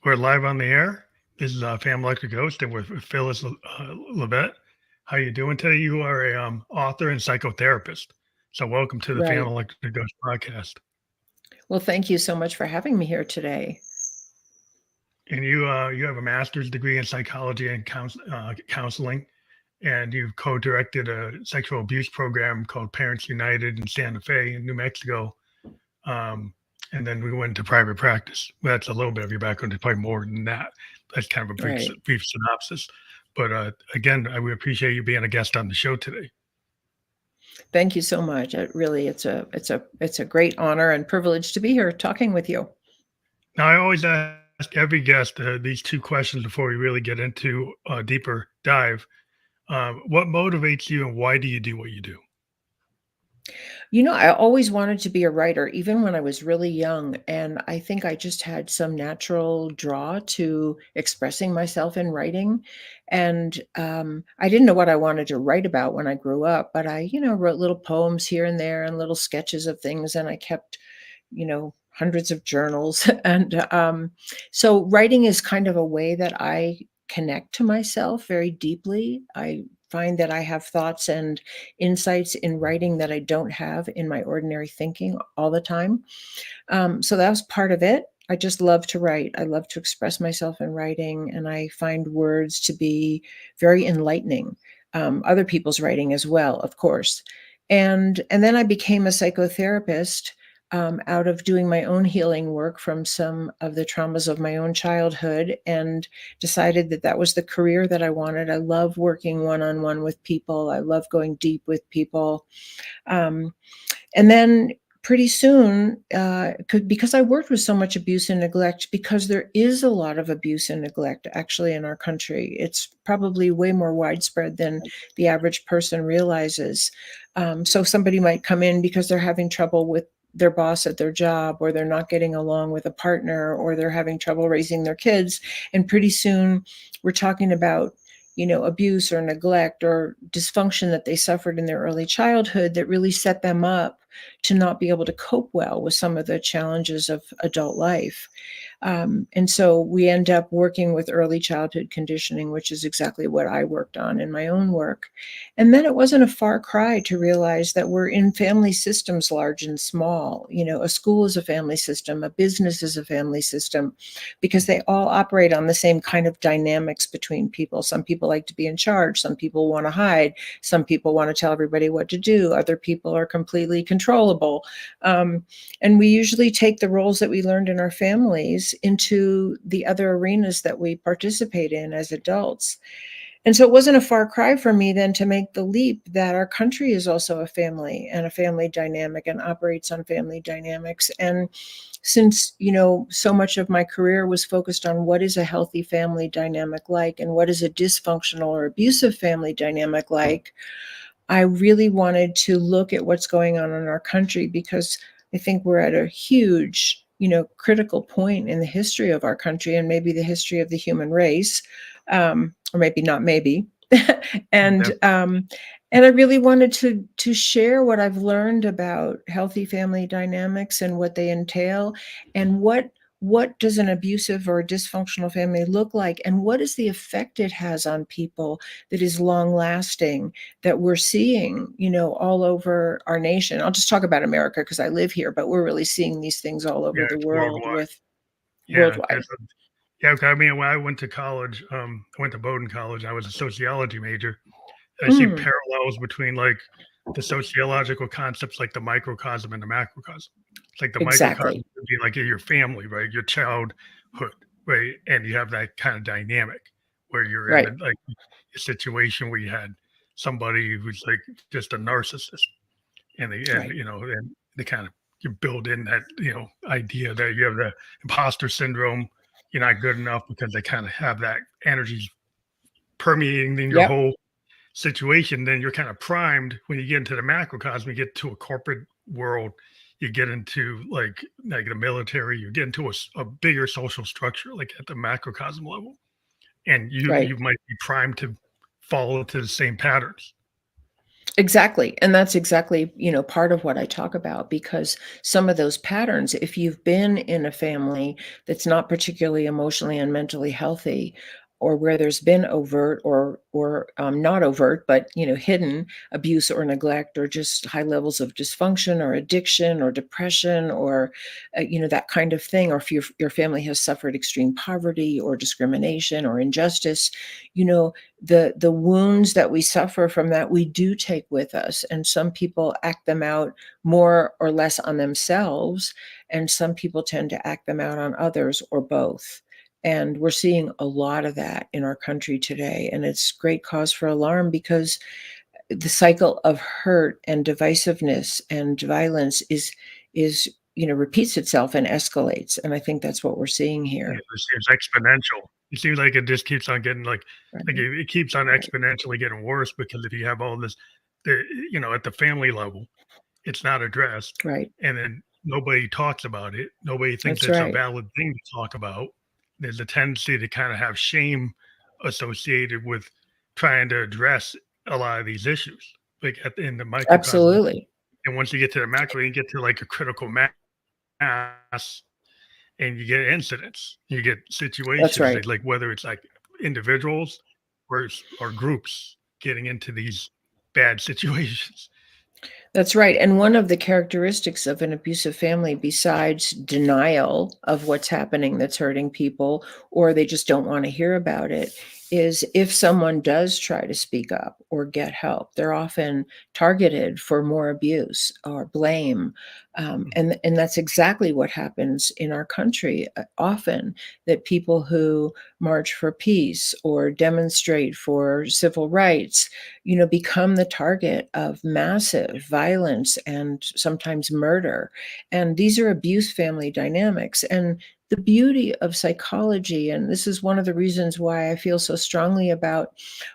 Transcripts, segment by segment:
We're live on the air. This is Fam Electric Ghost, and we're with Phyllis Leavitt. How you doing today? You are a author and psychotherapist. So welcome to the Fam Right. Electric Ghost podcast. Well, thank you so much for having me here today. And you have a master's degree in psychology and counseling, and you've co-directed a sexual abuse program called Parents United in Santa Fe in New Mexico. Um, and then we went into private practice. Well, that's a little bit of your background. There's probably more than that. That's kind of a Right. brief synopsis. But again, I would appreciate you being a guest on the show today. Thank you so much. It's a great honor and privilege to be here talking with you. Now, I always ask every guest these two questions before we really get into a deeper dive. What motivates you, and why do you do what you do? I always wanted to be a writer, even when I was really young. And I think I just had some natural draw to expressing myself in writing. And I didn't know what I wanted to write about when I grew up, but I wrote little poems here and there and little sketches of things. And I kept hundreds of journals. And so writing is kind of a way that I connect to myself very deeply. I find that I have thoughts and insights in writing that I don't have in my ordinary thinking all the time. So that was part of it. I just love to write. I love to express myself in writing, and I find words to be very enlightening. Other people's writing as well, of course. And then I became a psychotherapist out of doing my own healing work from some of the traumas of my own childhood, and decided that that was the career that I wanted. I love working one-on-one with people. I love going deep with people. Um, and then pretty soon, because I worked with so much abuse and neglect, because there is a lot of abuse and neglect actually in our country. It's probably way more widespread than the average person realizes. So somebody might come in because they're having trouble with their boss at their job, or they're not getting along with a partner, or they're having trouble raising their kids. And pretty soon we're talking about abuse or neglect or dysfunction that they suffered in their early childhood that really set them up to not be able to cope well with some of the challenges of adult life. And so we end up working with early childhood conditioning, which is exactly what I worked on in my own work. And then it wasn't a far cry to realize that we're in family systems, large and small. A school is a family system, a business is a family system, because they all operate on the same kind of dynamics between people. Some people like to be in charge. Some people want to hide. Some people want to tell everybody what to do. Other people are completely controllable. And we usually take the roles that we learned in our families into the other arenas that we participate in as adults. And so it wasn't a far cry for me then to make the leap that our country is also a family and a family dynamic and operates on family dynamics. And since, so much of my career was focused on what is a healthy family dynamic like and what is a dysfunctional or abusive family dynamic like, I really wanted to look at what's going on in our country, because I think we're at a huge, critical point in the history of our country, and maybe the history of the human race, or maybe not maybe. and and I really wanted to share what I've learned about healthy family dynamics and what they entail, and what does an abusive or dysfunctional family look like, and what is the effect it has on people that is long lasting, that we're seeing, all over our nation. I'll just talk about America because I live here, but we're really seeing these things all over Yeah, the it's world worldwide. with Yeah, worldwide. yeah. I mean, when I went to college, I went to Bowdoin College. I was a sociology major. I see Mm, parallels between like the sociological concepts, like the microcosm and the macrocosm. It's like the microcosm exactly. would be like your family, right? Your childhood, right? And you have that kind of dynamic where you're in Right. like a situation where you had somebody who's like just a narcissist, and Right. and they kind of you build in that idea that you have the imposter syndrome. You're not good enough because they kind of have that energy permeating in your Yep. whole situation. Then you're kind of primed when you get into the macrocosm, you get to a corporate world, you get into like the military, you get into a bigger social structure, like at the macrocosm level, and you Right. might be primed to fall into the same patterns. Exactly, and that's exactly, part of what I talk about because some of those patterns, if you've been in a family that's not particularly emotionally and mentally healthy, or where there's been overt or not overt, but, hidden abuse or neglect or just high levels of dysfunction or addiction or depression or, that kind of thing, or if your family has suffered extreme poverty or discrimination or injustice, you know, the wounds that we suffer from that we do take with us, and some people act them out more or less on themselves, and some people tend to act them out on others or both, and we're seeing a lot of that in our country today, and it's great cause for alarm because the cycle of hurt and divisiveness and violence is repeats itself and escalates, and I think that's what we're seeing Yeah, here. it seems exponential. It seems like it just keeps on getting like Right, it keeps on right, exponentially getting worse because if you have all this, the at the family level, it's not addressed, right. and then nobody talks about it. Nobody thinks That's it's a right. valid thing to talk about. There's a tendency to kind of have shame associated with trying to address a lot of these issues, like in the microcosm. Absolutely. And once you get to the macro, you get to like a critical mass, and you get incidents, you get That's situations right. that, like whether it's like individuals or groups getting into these bad situations. That's right, and one of the characteristics of an abusive family, besides denial of what's happening that's hurting people, or they just don't wanna hear about it, is if someone does try to speak up or get help, they're often targeted for more abuse or blame, Mm. and that's exactly what happens in our country, often, that people who march for peace or demonstrate for civil rights, become the target of massive violence and sometimes murder. And these are abuse family dynamics. And the beauty of psychology, and this is one of the reasons why I feel so strongly about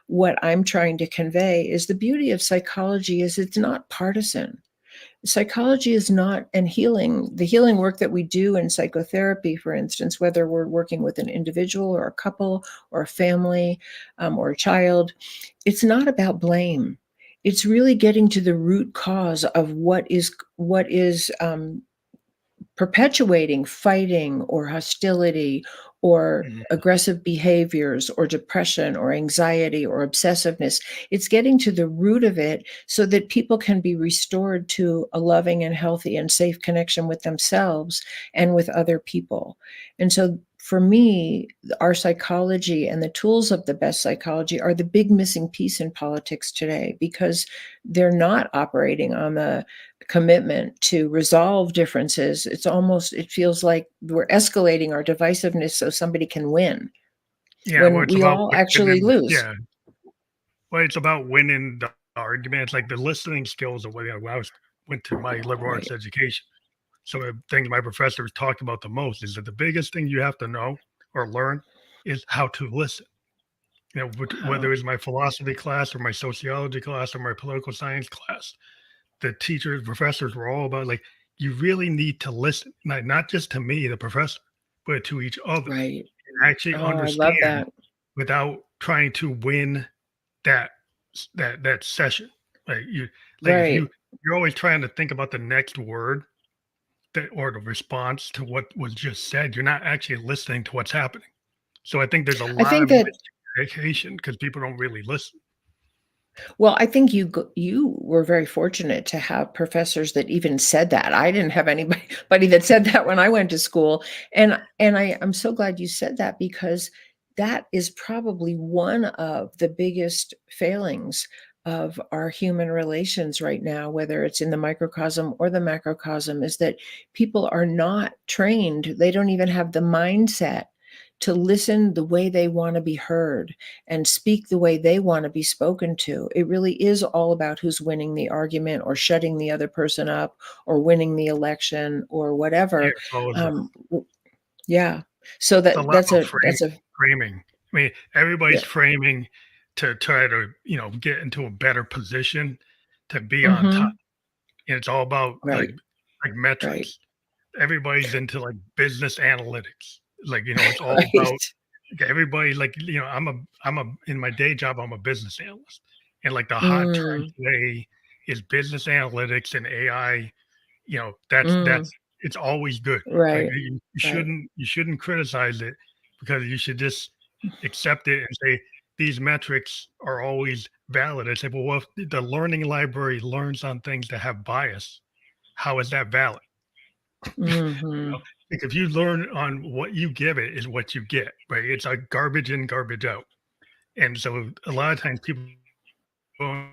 what I'm trying to convey, is the beauty of psychology is it's not partisan. Psychology is not, and the healing work that we do in psychotherapy, for instance, whether we're working with an individual or a couple or a family, or a child, it's not about blame. It's really getting to the root cause of what is perpetuating fighting or hostility or Mhm. aggressive behaviors or depression or anxiety or obsessiveness. It's getting to the root of it so that people can be restored to a loving and healthy and safe connection with themselves and with other people. And so for me, our psychology and the tools of the best psychology are the big missing piece in politics today because they're not operating on the commitment to resolve differences. It feels like we're escalating our divisiveness so somebody can win Yeah, well, when it's we about all actually winning. lose. Yeah, well, it's about winning the argument. It's like the listening skills of when I went to my liberal arts Right. education. So the thing my professors talked about the most is that the biggest thing you have to know or learn is how to listen. Whether Wow. it's my philosophy class or my sociology class or my political science class, the teachers, professors were all about like, you really need to listen, not just to me, the professor, but to each other Right. and actually Oh, I love understand that. without trying to win that that session. Like if Right. you're always trying to think about the next word that or the response to what was just said, you're not actually listening to what's happening. So I think there's a I lot think of that miscommunication because people don't really listen. Well, I think you were very fortunate to have professors that even said that. I didn't have anybody buddy that said that when I went to school, and I'm so glad you said that because that is probably one of the biggest failings of our human relations right now, whether it's in the microcosm or the macrocosm, is that people are not trained. They don't even have the mindset to listen the way they wanna be heard and speak the way they want to be spoken to. It really is all about who's winning the argument or shutting the other person up or winning the election or Yeah, whatever. it's always W Yeah. So a that lot that's of a that's a framing. I mean, yeah. everybody's framing to try to, get into a better position to be on top. Mhm. And it's all about Right, like right, metrics. Everybody's into like business analytics. Like, it's all about right. okay, everybody like, I'm a in my day job, I'm a business analyst. And like the hot term Mm, today is business analytics and AI. mm, That's it's always good. Like right, right. you shouldn't criticize it because you should just accept it and say these metrics are always valid. I say, well, if the learning library learns on things that have bias, how is that valid? You know, Mhm. like if you learn on what you give it is what you get, right? It's like garbage in, garbage out. And so a lot of times people don't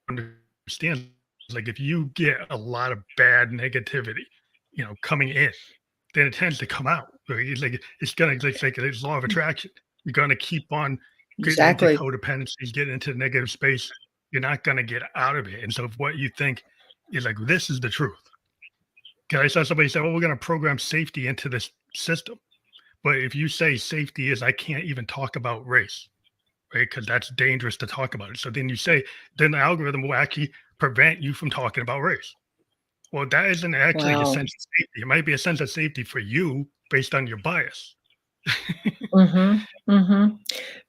understand like if you get a lot of bad negativity, coming in, then it tends to come out. Right? It's gonna like it's law of attraction. You're gonna keep on getting into Exactly. codependencies, getting into the negative space. You're not gonna get out of it. And so if what you think is like this is the truth. Because I saw somebody say, "Well, we're gonna program safety into this system." But if you say safety is I can't even talk about race, right? Because that's dangerous to talk about it. So then you say, then the algorithm will actually prevent you from talking about race. Well, that isn't actually a Wow. sense of safety. It might be a sense of safety for you based on your bias. Mhm, mhm.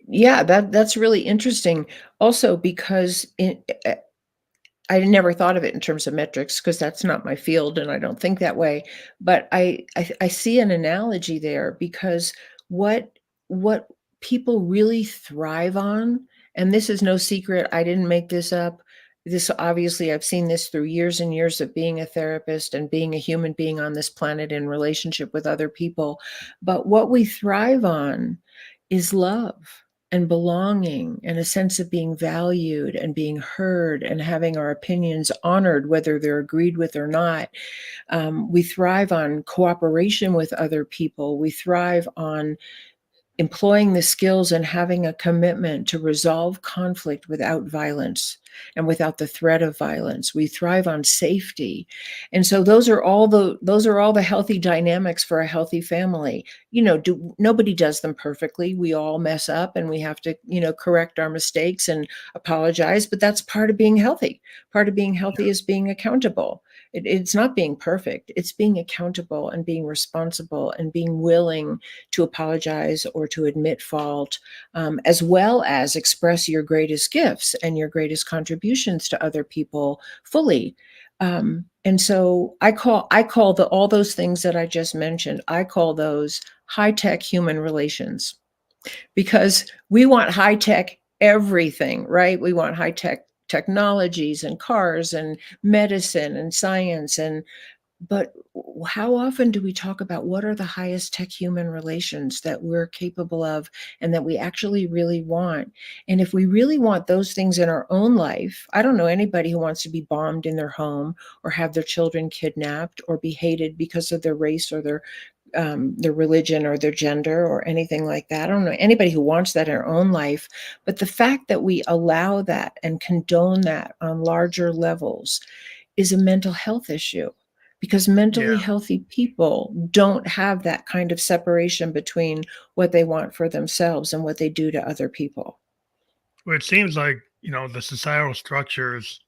Yeah, that's really interesting. Also because I never thought of it in terms of metrics because that's not my field and I don't think that way. But I see an analogy there because what what people really thrive on, and this is no secret, I didn't make this up. This obviously I've seen this through years and years of being a therapist and being a human being on this planet in relationship with other people. But what we thrive on is love and belonging and a sense of being valued and being heard and having our opinions honored, whether they're agreed with or not. We thrive on cooperation with other people. We thrive on employing the skills and having a commitment to resolve conflict without violence and without the threat of violence. We thrive on safety. And so those are all the healthy dynamics for a healthy family. Nobody does them perfectly. We all mess up and we have to, correct our mistakes and apologize, but that's part of being healthy. Part of being healthy is being accountable. It's not being perfect. It's being accountable and being responsible and being willing to apologize or to admit fault, as well as express your greatest gifts and your greatest contributions to other people fully. And so I call all those things that I just mentioned. I call those high tech human relations because we want high tech everything, right? We want high tech technologies and cars and medicine and science but how often do we talk about what are the highest tech human relations that we're capable of and that we actually really want? And if we really want those things in our own life, I don't know anybody who wants to be bombed in their home or have their children kidnapped or be hated because of their race or their religion or their gender or anything like that. I don't know anybody who wants that in their own life. But the fact that we allow that and condone that on larger levels is a mental health issue because Yeah. mentally healthy people don't have that kind of separation between what they want for themselves and what they do to other people. Well, it seems like, the societal structures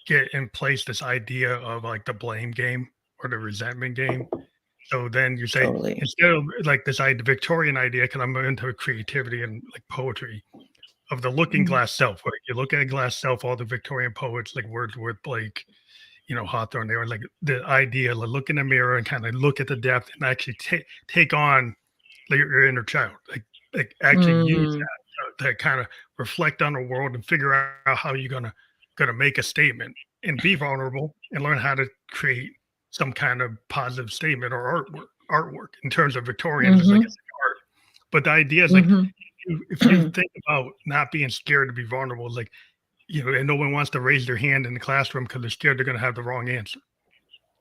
get in place this idea of like the blame game or the resentment game. So then you say, Totally. instead of like this Victorian idea, because I'm into creativity and like poetry, of the looking Mm. glass self, right? You look at a glass self, all the Victorian poets like Wordsworth, Blake, Hawthorne, they were like the idea, like look in the mirror and kind of look at the depth and actually take on like your inner child, like actually use Mm. that to kind of reflect on the world and figure out how you're gonna make a statement and be vulnerable and learn how to create some kind of positive statement or artwork in terms of Victorians is like Mhm. it's art. But the idea is like Mhm. if you think about not being scared to be vulnerable, like and no one wants to raise their hand in the classroom because they're scared they're going to have the wrong answer.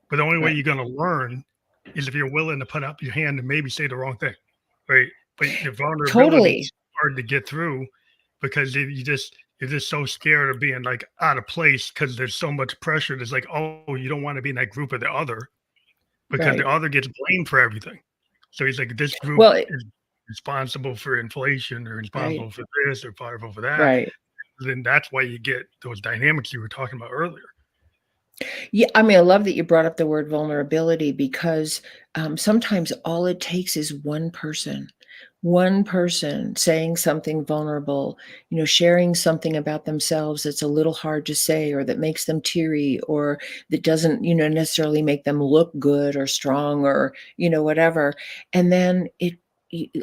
But the only way Right. you're going to learn is if you're willing to put up your hand and maybe say the wrong thing, right? But the vulnerability is Totally. hard to get through because you're just so scared of being like out of place because there's so much pressure. There's like, oh, you don't want to be in that group of the other because the Right. other gets blamed for everything. So he's like, this group Well, is responsible for inflation or right. responsible for this or responsible for that. Right. Then that's why you get those dynamics you were talking about earlier. Yeah, I mean, I love that you brought up the word vulnerability because sometimes all it takes is one person, one person saying something vulnerable, sharing something about themselves that's a little hard to say or that makes them teary or that doesn't, necessarily make them look good or strong or, whatever. And then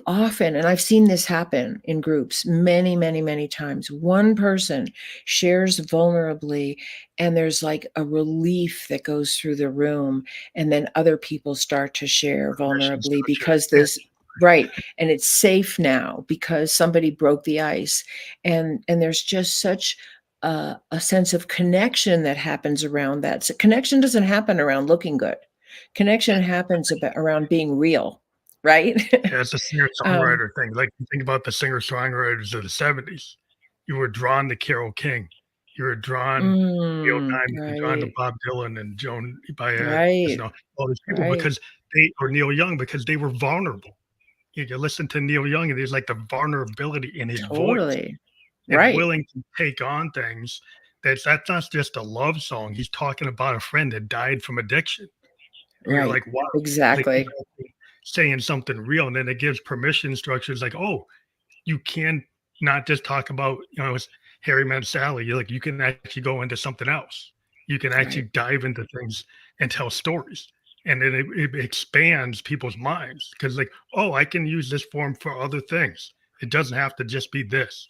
often, and I've seen this happen in groups many, many, many times, one person shares vulnerably and there's like a relief that goes through the room. And then other people start to share Permission vulnerably structures. because Yeah. there's right. And it's safe now because somebody broke the ice. And there's just such a sense of connection that happens around that. So connection doesn't happen around looking good. Connection happens around being real, right? Yeah, it's a um, singer-songwriter thing. Like, you think about the singer-songwriters of the '70s. You were drawn to Carole King. You were drawn Neil Diamond, and drawn to right, Bob Dylan and Joan Baez, right, and all these people right, because they or Neil Young because they were vulnerable. You listen to Neil Young, and there's, like, the vulnerability in his voice totally, and right, willing to take on things that's not just a love song. He's talking about a friend that died from addiction. And you're right, like, "Wow." Like, he's exactly, actually saying something real, and then it gives permission structures like, "Oh, you can not just talk about, it's Harry met Sally. You're like, you can actually go into something else. You can actually right. dive into things and tell stories. And then it expands people's minds because, like, oh, I can use this form for other things. It doesn't have to just be this,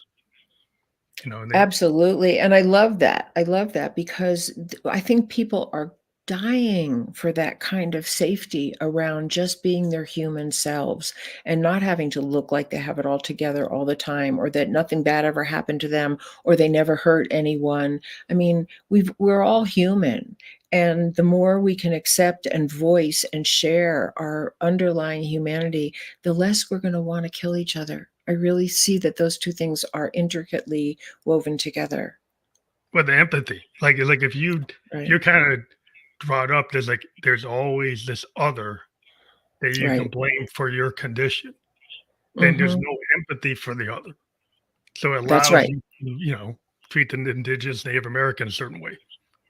and they, Absolutely, and I love that. I love that because I think people are dying for that kind of safety around just being their human selves and not having to look like they have it all together all the time or that nothing bad ever happened to them or they never hurt anyone. I mean, we're all human, and the more we can accept and voice and share our underlying humanity, the less we're gonna wanna kill each other. I really see that those 2 things are intricately woven together. with the empathy, like if Right, you're kind of brought up, there's always this other that you can right. blame for your condition. Then there's Mhm. no empathy for the other. So it That's allows right. you to, treat the indigenous Native Americans a certain way,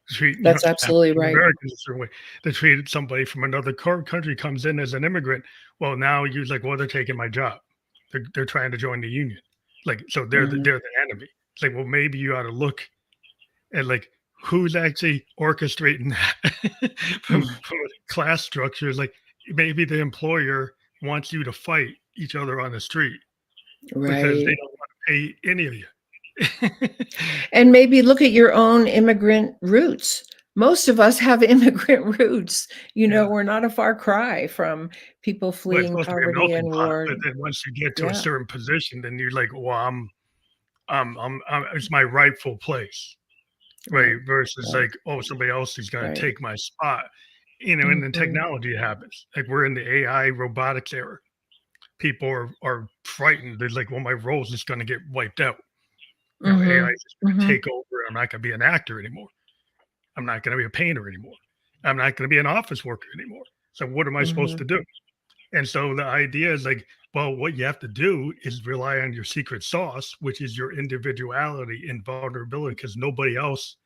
treat, That's absolutely African right. Americans a certain way, to treat somebody from another country comes in as an immigrant. Well, now you're like, well, they're taking my job. They're trying to join the union. Like, so Mhm. they're the enemy. It's like, well, maybe you ought to look at like who's actually orchestrating that from a class structure. Is like maybe the employer wants you to fight each other on the street because they Right. don't want to pay any of you. And maybe look at your own immigrant roots. Most of us have immigrant roots, Yeah. we're not a far cry from people Well, it's fleeing supposed to be a poverty melting and pot, war. but then once you get to a Yeah, certain position, then you're like, "Well, it's my rightful place," right? right, Versus right, like, "Oh, somebody else is gonna right. take my spot." And then Mhm. technology happens. Like, we're in the AI robotics era. People are frightened. They're like, "Well, my role is just gonna get wiped out." AI Mhm. is just gonna Mhm. take over. I'm not gonna be an actor anymore. I'm not gonna be a painter anymore. I'm not gonna be an office worker anymore. So what am I supposed Mhm. to do? And so the idea is like, well, what you have to do is rely on your secret sauce, which is your individuality and vulnerability, because nobody else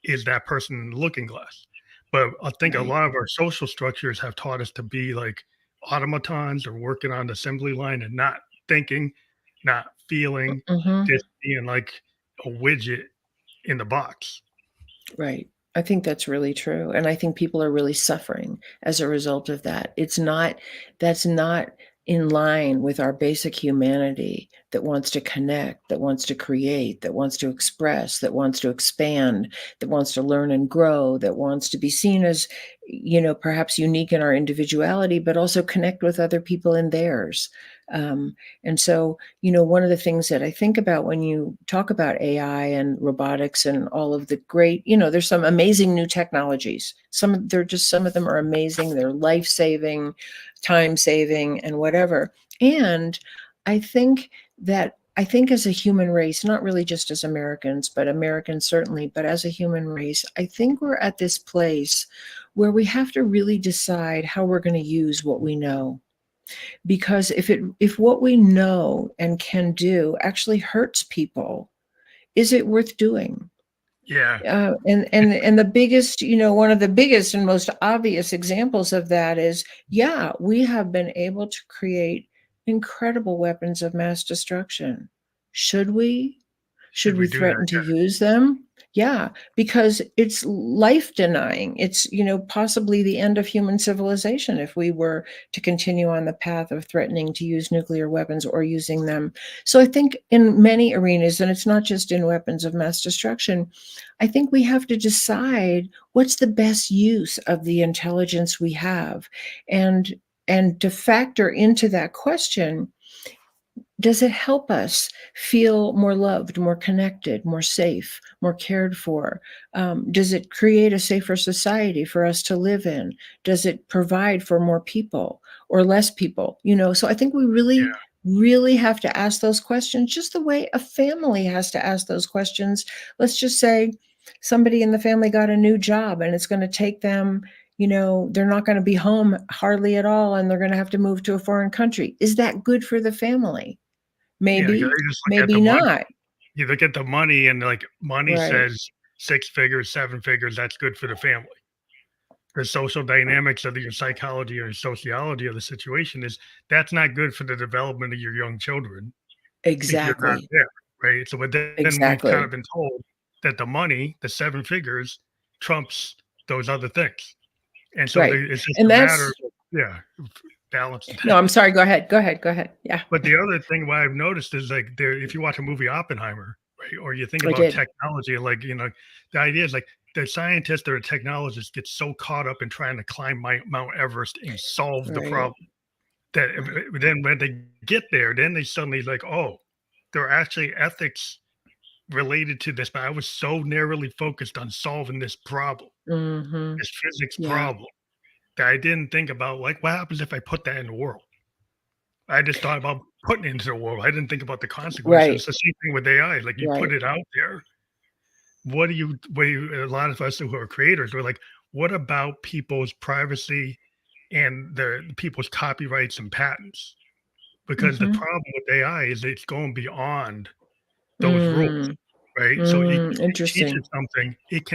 is that person in the looking glass. But I think a Right. lot of our social structures have taught us to be like automatons or working on the assembly line and not thinking, not feeling, Mhm. just being like a widget in the box. Right. I think that's really true, and I think people are really suffering as a result of that. That's not in line with our basic humanity that wants to connect, that wants to create, that wants to express, that wants to expand, that wants to learn and grow, that wants to be seen as, perhaps unique in our individuality, but also connect with other people in theirs. Um, and so, one of the things that I think about when you talk about AI and robotics and all of the great, there's some amazing new technologies. Some of them are amazing. They're life saving, time saving, and whatever. And I think as a human race, not really just as Americans, but Americans certainly, but as a human race, I think we're at this place where we have to really decide how we're going to use what we know, because if what we know and can do actually hurts people, is it worth doing? Yeah. And the biggest, one of the biggest and most obvious examples of that is, yeah, we have been able to create incredible weapons of mass destruction. Should we? Should Should we we do that? threaten to use them? Yeah, because it's life denying. It's, possibly the end of human civilization if we were to continue on the path of threatening to use nuclear weapons or using them. So I think in many arenas, and it's not just in weapons of mass destruction, I think we have to decide what's the best use of the intelligence we have. And to factor into that question, does it help us feel more loved, more connected, more safe, more cared for? Does it create a safer society for us to live in? Does it provide for more people or less people? So I think we really, Yeah. really have to ask those questions just the way a family has to ask those questions. Let's just say somebody in the family got a new job and it's going to take them, they're not going to be home hardly at all and they're going to have to move to a foreign country. Is that good for the family? Yeah, because Maybe, they just look at the maybe money. not. You look at the money and, like, money Right. says 6 figures, 7 figures, that's good for the family. The social dynamics of your psychology or sociology of the situation is that's not good for the development of your young children if you're not Exactly. there, right? So, but then we've kind of Exactly. been told that the money, the 7 figures, trumps those other things, and so Right. it's just And a matter that's of, yeah, balance. no, I'm sorry, go ahead. Go ahead. Go ahead. Yeah. But the other thing what I've noticed is, like, there if you watch a movie Oppenheimer, right, or you think I about did. technology, like, the idea is, like, the scientist or the technologist gets so caught up in trying to climb Mount Everest and solve the Right. problem that Right. then when they get there, then they suddenly like, "Oh, there are actually ethics related to this, but I was so narrowly focused on solving this problem, Mhm. this physics Yeah. problem, that I didn't think about, like, what happens if I put that in the world?" I just thought about putting it into the world. I didn't think about the consequences. It's Right. the same thing with AI. Like you put Right. it out there. What do you a lot of us who are creators, we're like, what about people's privacy and the people's copyrights and patents? Because the Mhm. problem with AI is it's going beyond those rules, Mm. right? So if you teach it Interesting. something, it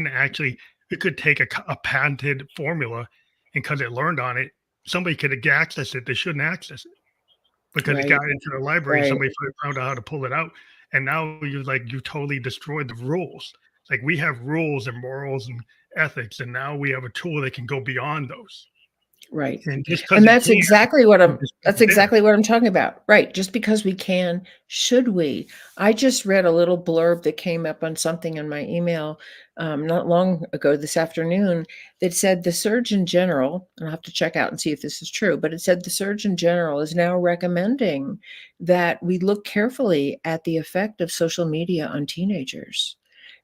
could take a patented formula, and because it learned on it, somebody could access it. They shouldn't access it because it got Right. into the library, Right. somebody found out how to pull it out, and now you totally destroyed the rules. Like, we have rules and morals and ethics, and now we have a tool that can go beyond those. Right. And just because And it can, you just put that's it there. exactly what I'm talking about. Right, just because we can, should we? I just read a little blurb that came up on something in my email, not long ago this afternoon that said the Surgeon General, and I'll have to check out and see if this is true, but it said the Surgeon General is now recommending that we look carefully at the effect of social media on teenagers.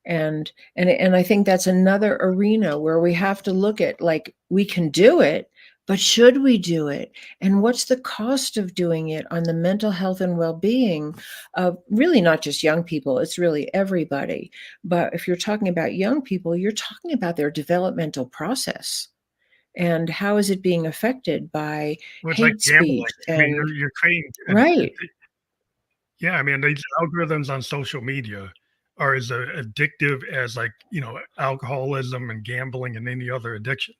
And I think that's another arena where we have to look at, like, we can do it, but should we do it? And what's the cost of doing it on the mental health and well-being of really not just young people, it's really everybody. But if you're talking about young people, you're talking about their developmental process. And how is it being affected by Well, it's like hate gambling. speech I mean, and you're creating right, yeah, I mean, these algorithms on social media are as addictive as, like, alcoholism and gambling and any other addiction,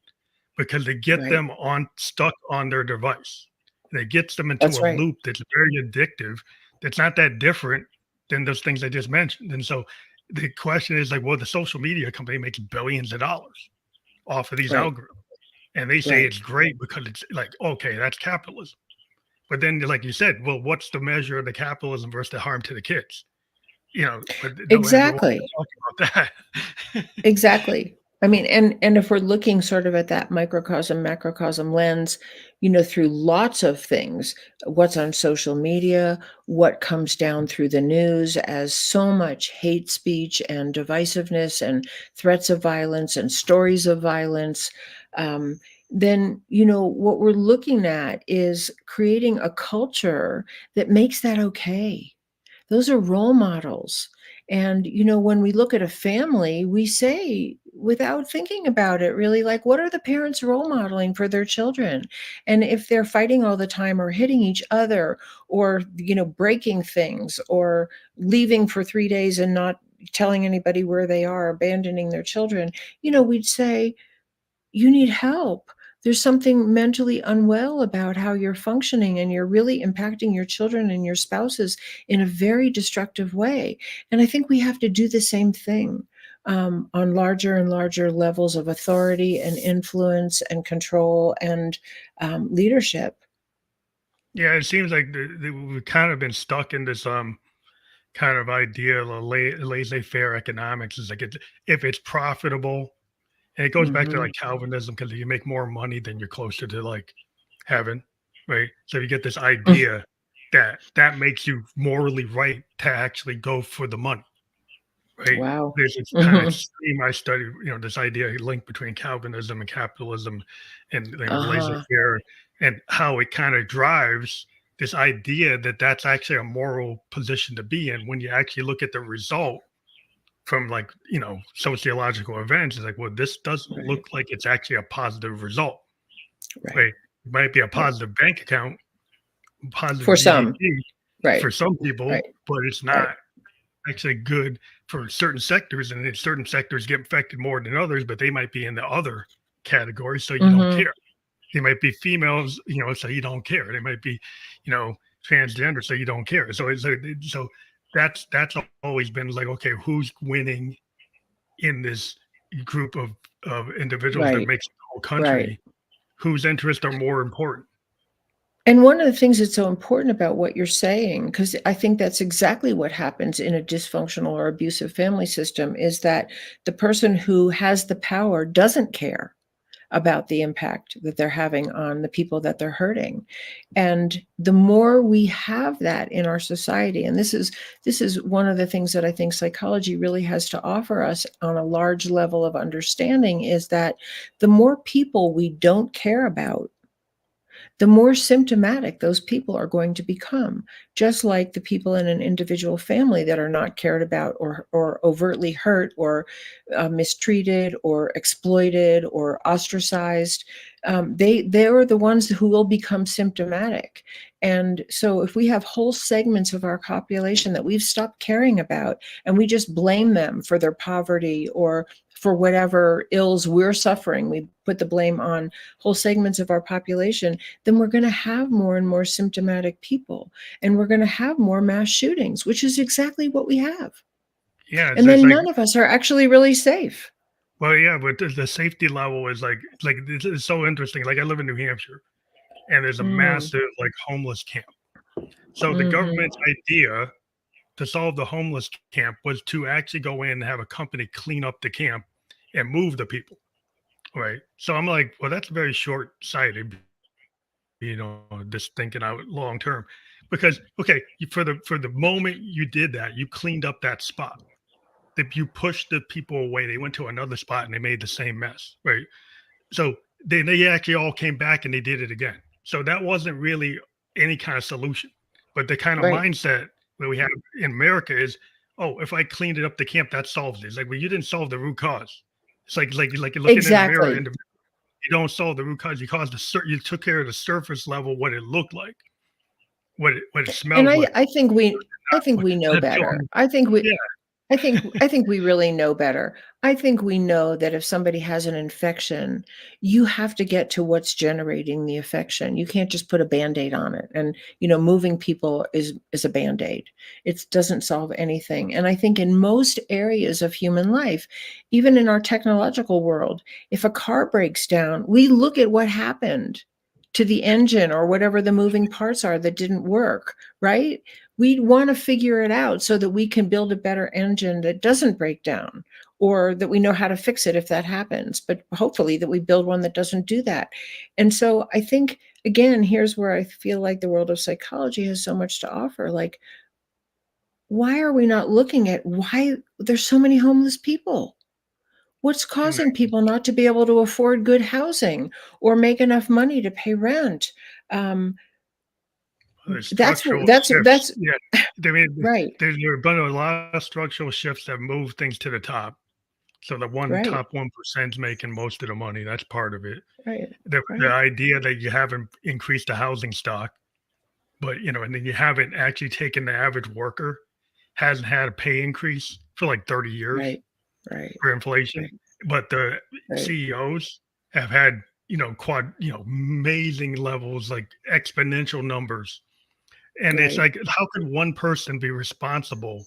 because they get right. them on stuck on their device. And it gets them into That's a right. loop that's very addictive, that's not that different than those things I just mentioned, and so the question is, like, well, the social media company makes billions of dollars off of these Right. algorithms, and they say Right. it's great because it's like, okay, that's capitalism. But then, like you said, well, what's the measure of the capitalism versus the harm to the kids? But nobody wants Exactly. to talk about that. Exactly. I mean, and if we're looking sort of at that microcosm, macrocosm lens, through lots of things, what's on social media, what comes down through the news as so much hate speech and divisiveness and threats of violence and stories of violence, then, what we're looking at is creating a culture that makes that okay. Those are role models. And, when we look at a family, we say, without thinking about it really, like, what are the parents role modeling for their children? And if they're fighting all the time or hitting each other or, breaking things or leaving for 3 days and not telling anybody where they are, abandoning their children, we'd say, you need help. There's something mentally unwell about how you're functioning, and you're really impacting your children and your spouses in a very destructive way. And I think we have to do the same thing on larger and larger levels of authority and influence and control and leadership. Yeah, it seems like we've kind of been stuck in this kind of idea of laissez-faire economics. Is like if it's profitable, and it goes back to Hmm. like Calvinism, because if you make more money, then you're closer to like heaven, right? So you get this idea that that makes you morally right to actually go for the money, right? Wow. There's this kind of Hmm. extreme I study, this idea link between Calvinism and capitalism and Uh-huh. laissez-faire, and how it kind of drives this idea that that's actually a moral position to be in when you actually look at the result from like sociological events. It's like, well, this doesn't Right. look like it's actually a positive result, Right. right? It might be a Right. positive bank account, positive For some. GDP Right. for some people, Right. but it's Right. not actually good for certain sectors, and then certain sectors get affected more than others, but they might be in the other category, so you don't Hmm. care. They might be females, so you don't care. They might be, you know, transgender, so you don't care. So that's always been like, okay, who's winning in this group of individuals that Right. makes the whole Right. country? Whose interests are more important? And one of the things that's so important about what you're saying, because I think that's exactly what happens in a dysfunctional or abusive family system, is that the person who has the power doesn't care about the impact that they're having on the people that they're hurting. And the more we have that in our society, and this is one of the things that I think psychology really has to offer us on a large level of understanding, is that the more people we don't care about, the more symptomatic those people are going to become, just like the people in an individual family that are not cared about, or overtly hurt, or mistreated, or exploited, or ostracized. They're the ones who will become symptomatic. And so if we have whole segments of our population that we've stopped caring about, and we just blame them for their poverty or for whatever ills we're suffering, we put the blame on whole segments of our population, then we're going to have more and more symptomatic people, and we're going to have more mass shootings, which is exactly what we have. Yeah, And it's then like, none of us are actually really safe. well, yeah, but the safety level is like this is so interesting. Like I live in New Hampshire, and there's a Mm, massive like homeless camp. So the mhm. government's idea to solve the homeless camp was to actually go in and have a company clean up the camp and move the people, right? So I'm like, well, that's very short-sighted, just thinking out long term. Because okay, for the moment you did that, you cleaned up that spot. That you pushed the people away. They went to another spot and they made the same mess, right? So they actually all came back and they did it again. So that wasn't really any kind of solution. But the kind of Right. mindset that we have in America is, oh, if I cleaned it up the camp, that solves it. It's like, well, you didn't solve the root cause. It's like you're looking in the mirror and Exactly. you don't solve the root cause. You took care of the surface level, what it looked like, what it And smelled I like. I think we I think we know Instead of better. killing, I think we yeah, I think we really know better. I think we know that if somebody has an infection, you have to get to what's generating the infection. You can't just put a Band-Aid on it. And, moving people is a Band-Aid. It doesn't solve anything. And I think in most areas of human life, even in our technological world, if a car breaks down, we look at what happened to the engine or whatever the moving parts are that didn't work, right? We want to figure it out so that we can build a better engine that doesn't break down, or that we know how to fix it if that happens, but hopefully that we build one that doesn't do that. And so I think, again, here's where I feel like the world of psychology has so much to offer. Like, why are we not looking at why there's so many homeless people? What's causing people not to be able to afford good housing or make enough money to pay rent? Um, there's that's structural shifts. that's Yeah, I mean, right, there's been a lot of structural shifts that move things to the top. So the right, top 1% is making most of the money. That's part of it. right, The right. idea that you haven't increased the housing stock, but and then you haven't actually taken the average worker hasn't had a pay increase for like 30 years Right, right, for inflation, right, but the right. CEOs have had amazing levels, like exponential numbers. And it's Right. like, how could one person be responsible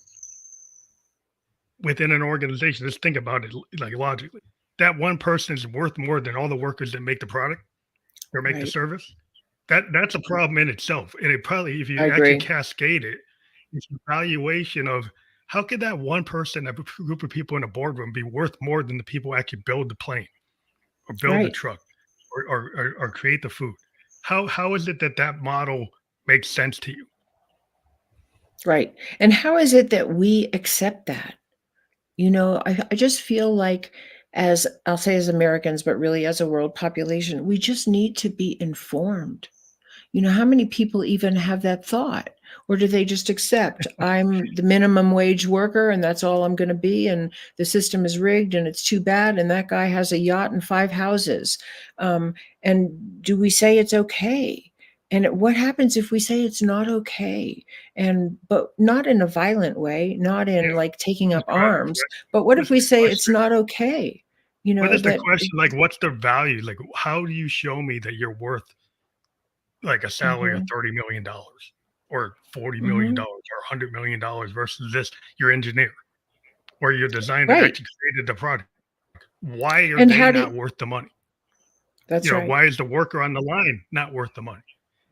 within an organization? Let's think about it like logically. That one person is worth more than all the workers that make the product or make the Right. service. That's a problem in itself. And it probably, if I you actually agree. cascade it, it's evaluation of how could that one person, a group of people in a boardroom be worth more than the people who actually build the plane or build the Right. truck or create the food? How is it that that model makes sense to you? Right. And how is it that we accept that? I just feel like, as I'll say as Americans, but really as a world population, we just need to be informed. How many people even have that thought? Or do they just accept, I'm the minimum wage worker and that's all I'm going to be, and the system is rigged and it's too bad, and that guy has a yacht and 5 houses? And do we say it's okay? And what happens if we say it's not okay? But not in a violent way, not Yeah. in like taking The up arms, but what what if is we the say it's question? not okay? What is the That. question? Like, what's the value? Like, how do you show me that you're worth like a salary of Mhm, $30 million or $40 million mhm. or $100 million versus this, your engineer or your designer that Right. actually created the product? Why are And they how do not worth the money? That's right. Why is the worker on the line not worth the money?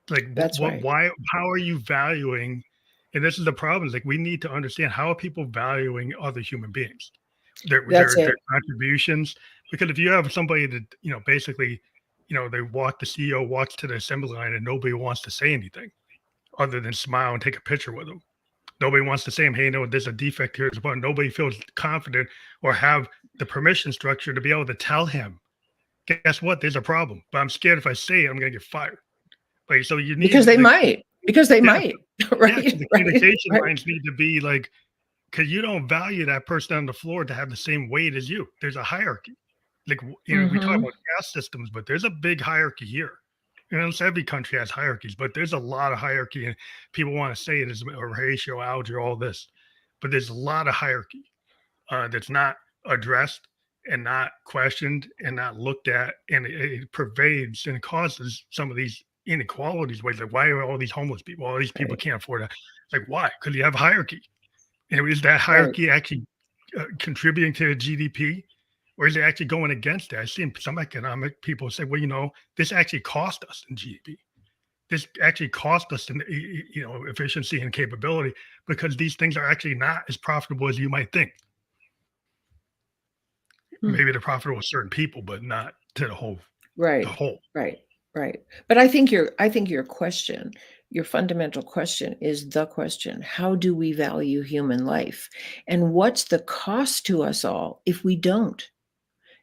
Like, That's right. why, how are you valuing? And this is the problem. Is like, we need to understand, how are people valuing other human beings, That's their it. contributions? Because if you have somebody that, basically, the CEO walks to the assembly line and nobody wants to say anything other than smile and take a picture with them. Nobody wants to say, hey, no, there's a defect here. But nobody feels confident or have the permission structure to be able to tell him, guess what? There's a problem. But I'm scared if I say it, I'm going to get fired. Like, so you Because need they like, might. Because they yeah, might. yeah, because Right, the right, communication right. lines need to be like, because you don't value that person on the floor to have the same weight as you. There's a hierarchy. Like, we talk Mhm. about caste systems, but there's a big hierarchy here. So every country has hierarchies, but there's a lot of hierarchy, and people want to say it is a ratio, algebra, all this, but there's a lot of hierarchy that's not addressed and not questioned and not looked at, and it pervades and causes some of these inequalities. Like, why are all these homeless people? All these people Right, can't afford it. Like, why? Because you have hierarchy, and is that right. hierarchy actually contributing to the GDP, or is it actually going against it? I've seen some economic people say, well, this actually cost us in GDP. This actually cost us in efficiency and capability, because these things are actually not as profitable as you might think. Hmm. Maybe they're profitable to certain people, but not to the Right, whole. right, right. But I think your fundamental question is the question, how do we value human life? And what's the cost to us all if we don't?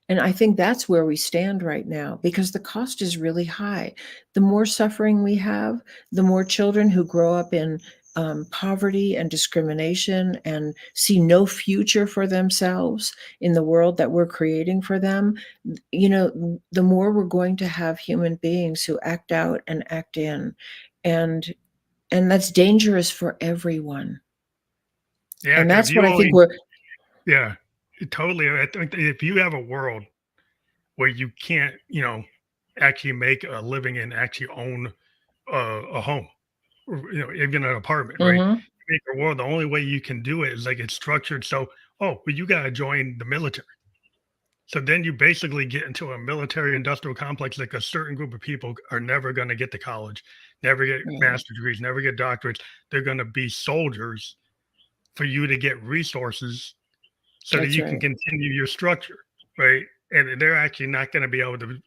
And I think that's where we stand right now, because the cost is really high. The more suffering we have, the more children who grow up in poverty and discrimination and see no future for themselves in the world that we're creating for them, the more we're going to have human beings who act out and act in. And and that's dangerous for everyone. Yeah, And because if that's what you I think only, we're yeah, totally. I think that if you have a world where you can't, actually make a living and actually own a home, or, even an apartment, right? Mhm. You make a world, the only way you can do it is like it's structured. So, oh, well, you got to join the military. So then you basically get into a military industrial complex. Like, a certain group of people are never going to get to college, never get Right. master's degrees, never get doctorates. They're going to be soldiers for you to get resources so that That's you can right. continue your structure, right? And they're actually not going to be able to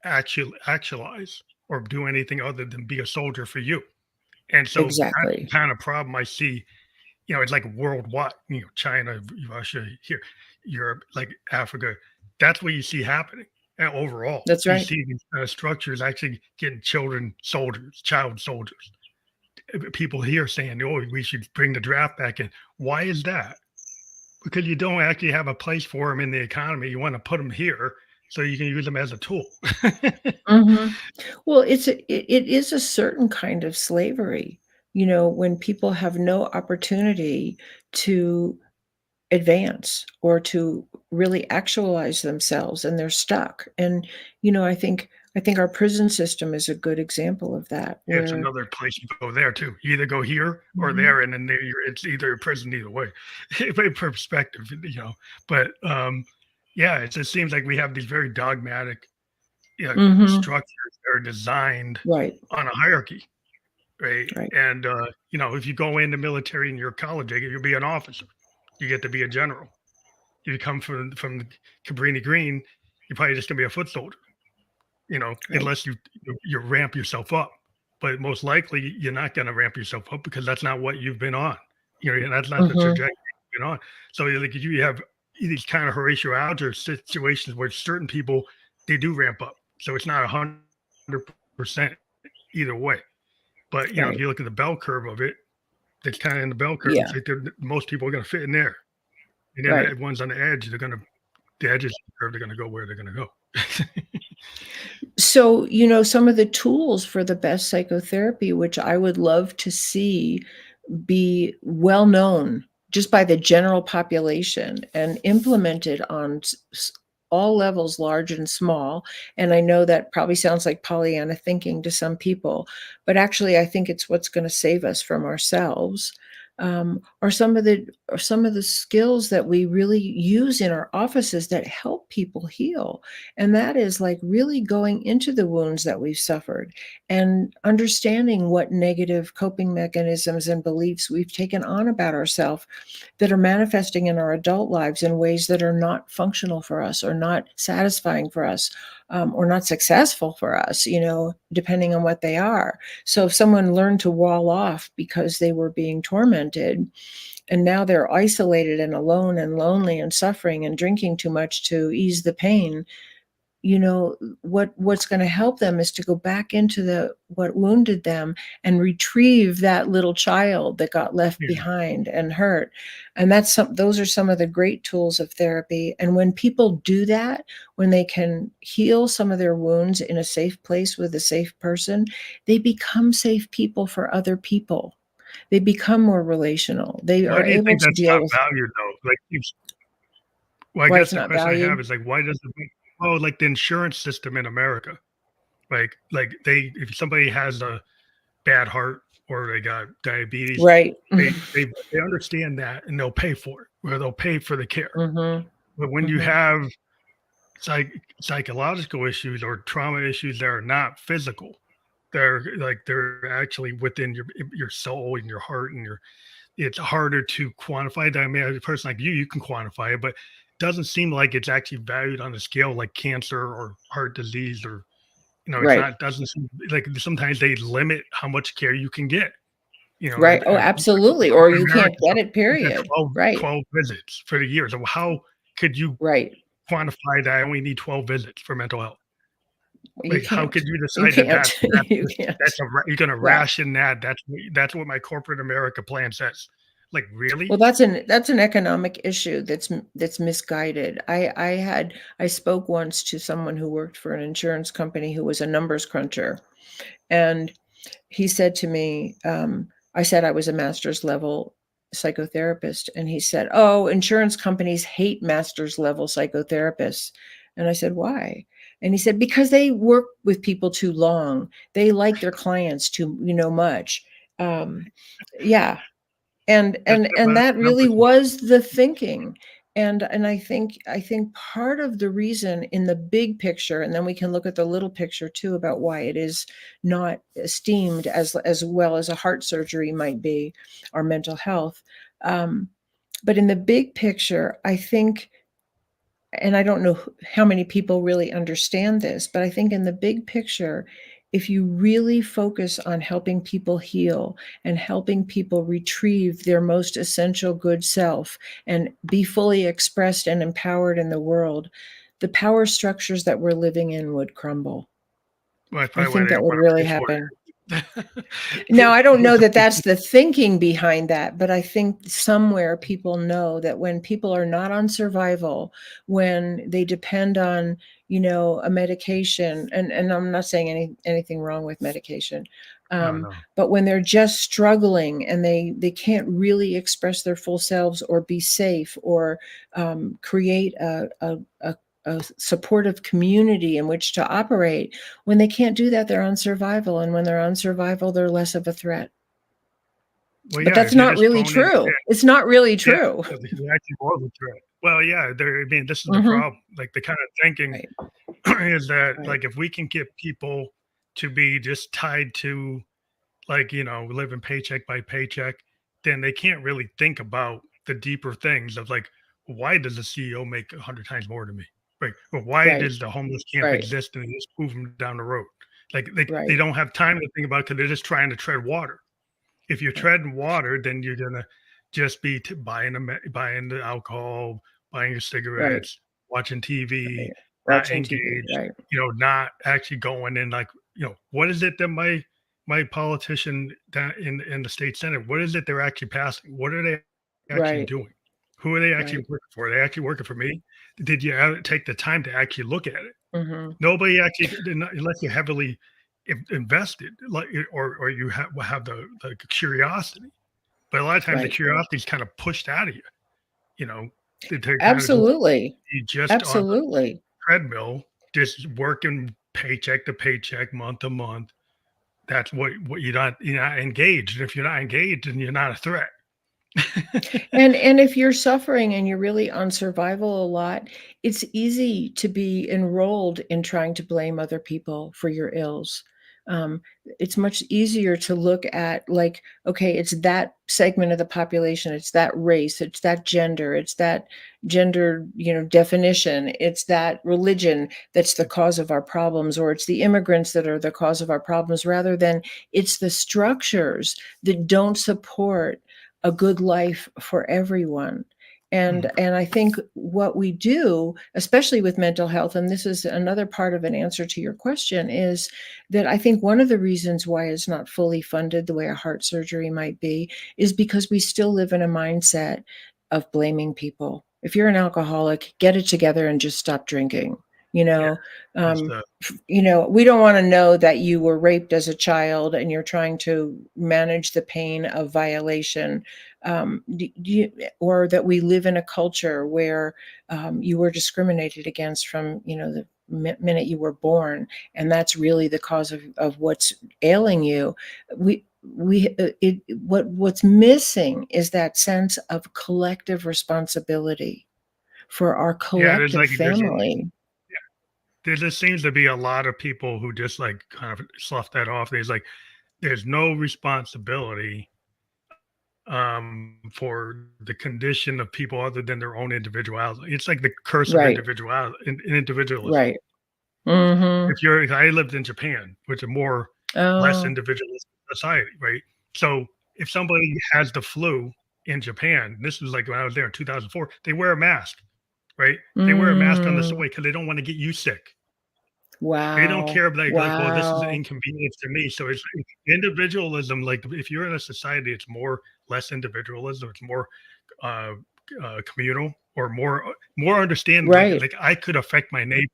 actualize or do anything other than be a soldier for you. And so that's the Exactly. kind of problem I see. It's like worldwide, China, Russia, here, Europe, like Africa. That's what you see happening. And overall, That's you right. see these structures actually getting children soldiers, child soldiers. People here saying, oh, we should bring the draft back in. Why is that? Because you don't actually have a place for them in the economy. You want to put them here so you can use them as a tool. Mhm. Well, it is a certain kind of slavery, when people have no opportunity to advance or to really actualize themselves and they're stuck. And, I think I think our prison system is a good example of that, Yeah, it's where another place you go there too. You either go here or Mhm. there, and then it's either a prison either way. In perspective, But yeah, it just seems like we have these very dogmatic, Mhm. structures that are designed Right, on a hierarchy, right? right. And if you go in the military and you're college age, you'll be an officer. You get to be a general. You come from Cabrini Green, you're probably just gonna be a foot soldier. Right. Unless you ramp yourself up. But most likely, you're not going to ramp yourself up because that's not what you've been on. That's not the Mhm. trajectory you've been on. So like you have these kind of Horatio Alger situations where certain people they do ramp up. So it's not 100% either way. But if Right. you look at the bell curve of it, it's kind of in the bell curve. It's Yeah. like most people are going to fit in there, and then Right. the ones on the edge, the edges of the curve, they're going to go where they're going to go. So, some of the tools for the best psychotherapy, which I would love to see be well known just by the general population and implemented on all levels, large and small. And I know that probably sounds like Pollyanna thinking to some people, but actually, I think it's what's going to save us from ourselves. Are some of the skills that we really use in our offices that help people heal, and that is like really going into the wounds that we've suffered and understanding what negative coping mechanisms and beliefs we've taken on about ourselves that are manifesting in our adult lives in ways that are not functional for us or not satisfying for us, or not successful for us, depending on what they are. So if someone learned to wall off because they were being tormented, and now they're isolated and alone and lonely and suffering and drinking too much to ease the pain, what's going to help them is to go back into what wounded them and retrieve that little child that got left Yeah. behind and hurt. And those are some of the great tools of therapy. And when people do that, when they can heal some of their wounds in a safe place with a safe person, they become safe people for other people. They become more relational. They Why are do you able think to that's deal not with valued though? Like, well, I why guess it's the not question I have valued. is like, why does like the insurance system in America, like if somebody has a bad heart or they got diabetes, Right. they understand that and they'll pay for it, or they'll pay for the care. Hmm. But when you Hmm. have psych psychological issues or trauma issues that are not physical, they're actually within your soul and your heart and your it's harder to quantify that. I mean, as a person like you can quantify it, but it doesn't seem like it's actually valued on a scale like cancer or heart disease or it's Right. not doesn't seem like sometimes they limit how much care you can get. Right. Oh, absolutely. Or Corporate you can't America, get so it, you get period. 12, Right. 12 visits for the year. So how could you Right. quantify that I only need 12 visits for mental health? You Like, how can't. could you You decide that can't. You can't. you're gonna Yeah. ration that? That's what my corporate America plan says. Like, Well, really? that's an economic issue that's misguided. I spoke once to someone who worked for an insurance company who was a numbers cruncher, and he said to me, I said I was a master's level psychotherapist, and he said, "Oh, insurance companies hate master's level psychotherapists." And I said, "Why?" And he said, "Because they work with people too long. They like their clients too, much." Yeah, and That's and the and that's that the really numbers game. was the thinking. And I think part of the reason in the big picture, and then we can look at the little picture too about why it is not esteemed as well as a heart surgery might be, or mental health. um, but in the big picture, I think, and I don't know how many people really understand this, but I think in the big picture, if you really focus on helping people heal and helping people retrieve their most essential good self and be fully expressed and empowered in the world, the power structures that we're living in would crumble. Well, that's I probably why think they that don't would wanna really pay for happen. it. Now, I don't know that that's the thinking behind that, but I think somewhere people know that when people are not on survival, when they depend on, a medication, and I'm not saying anything wrong with medication, No, no. but when they're just struggling and they can't really express their full selves or be safe or create a a supportive community in which to operate. When they can't do that, they're on survival, and when they're on survival, they're less of a threat. Well, But yeah, that's if you not just really phone in true. sick, It's not really yeah, true. so they actually was a threat. Well, yeah, I mean, this is the Mhm. problem. Like the kind of thinking Right, is that right, like if we can get people to be just tied to like, living paycheck by paycheck, then they can't really think about the deeper things of like, why does the CEO make 100 times more than me? Right. Or why right, does the homeless camp right, exist and they just move them down the road? Like they right, don't have time to think about because they're just trying to tread water. If you're right, treading water, then you're gonna just be buying the alcohol, buying your right, cigarettes, watching TV, right. not Watching TV, engaged, right. not actually going in like, what is it that my politician that in the state senate, what is it they're actually passing? What are they actually Right, doing? Who are they actually right. working for? Are they actually working for me? Did you ever take the time to actually look at it? Mhm. Nobody actually did not, unless you're heavily invested, like or you have the curiosity. But a lot of times the Right. curiosity is kind of pushed out of you. You know, to kind of just Absolutely. be just on the Absolutely. treadmill, just working paycheck to paycheck, month to month. That's what you're not engaged. And if you're not engaged, then you're not a threat. And if you're suffering and you're really on survival a lot, it's easy to be enrolled in trying to blame other people for your ills. Um, it's much easier to look at like, okay, it's that segment of the population, it's that race, it's that gender, definition, it's that religion that's the cause of our problems, or it's the immigrants that are the cause of our problems, rather than it's the structures that don't support a good life for everyone. And Mm. and I think what we do, especially with mental health, and this is another part of an answer to your question, is that I think one of the reasons why it's not fully funded the way a heart surgery might be is because we still live in a mindset of blaming people. If you're an alcoholic, get it together and just stop drinking. You Yeah, know, that's um, the we don't want to know that you were raped as a child and you're trying to manage the pain of violation, or that we live in a culture where you were discriminated against from the minute you were born, and that's really the cause of what's ailing you. What's missing is that sense of collective responsibility for our yeah. collective family. There just seems to be a lot of people who just like kind of slough that off. There's no responsibility for the condition of people other than their own individuality. It's like the curse of Right, individualism. right. Mhm. I lived in Japan, which is more less Oh. individualistic society, right? So if somebody has the flu in Japan, this was like when I was there in 2004, they wear a mask, right? They wear a mask on the Mm. subway because they don't want to get you sick. They don't Wow. care if like, well, this is an Wow. inconvenience to me. So it's individualism. Like if you're in a society, it's more less individualism. It's more uh, communal or more understanding. Like Right, like I could affect my neighbor,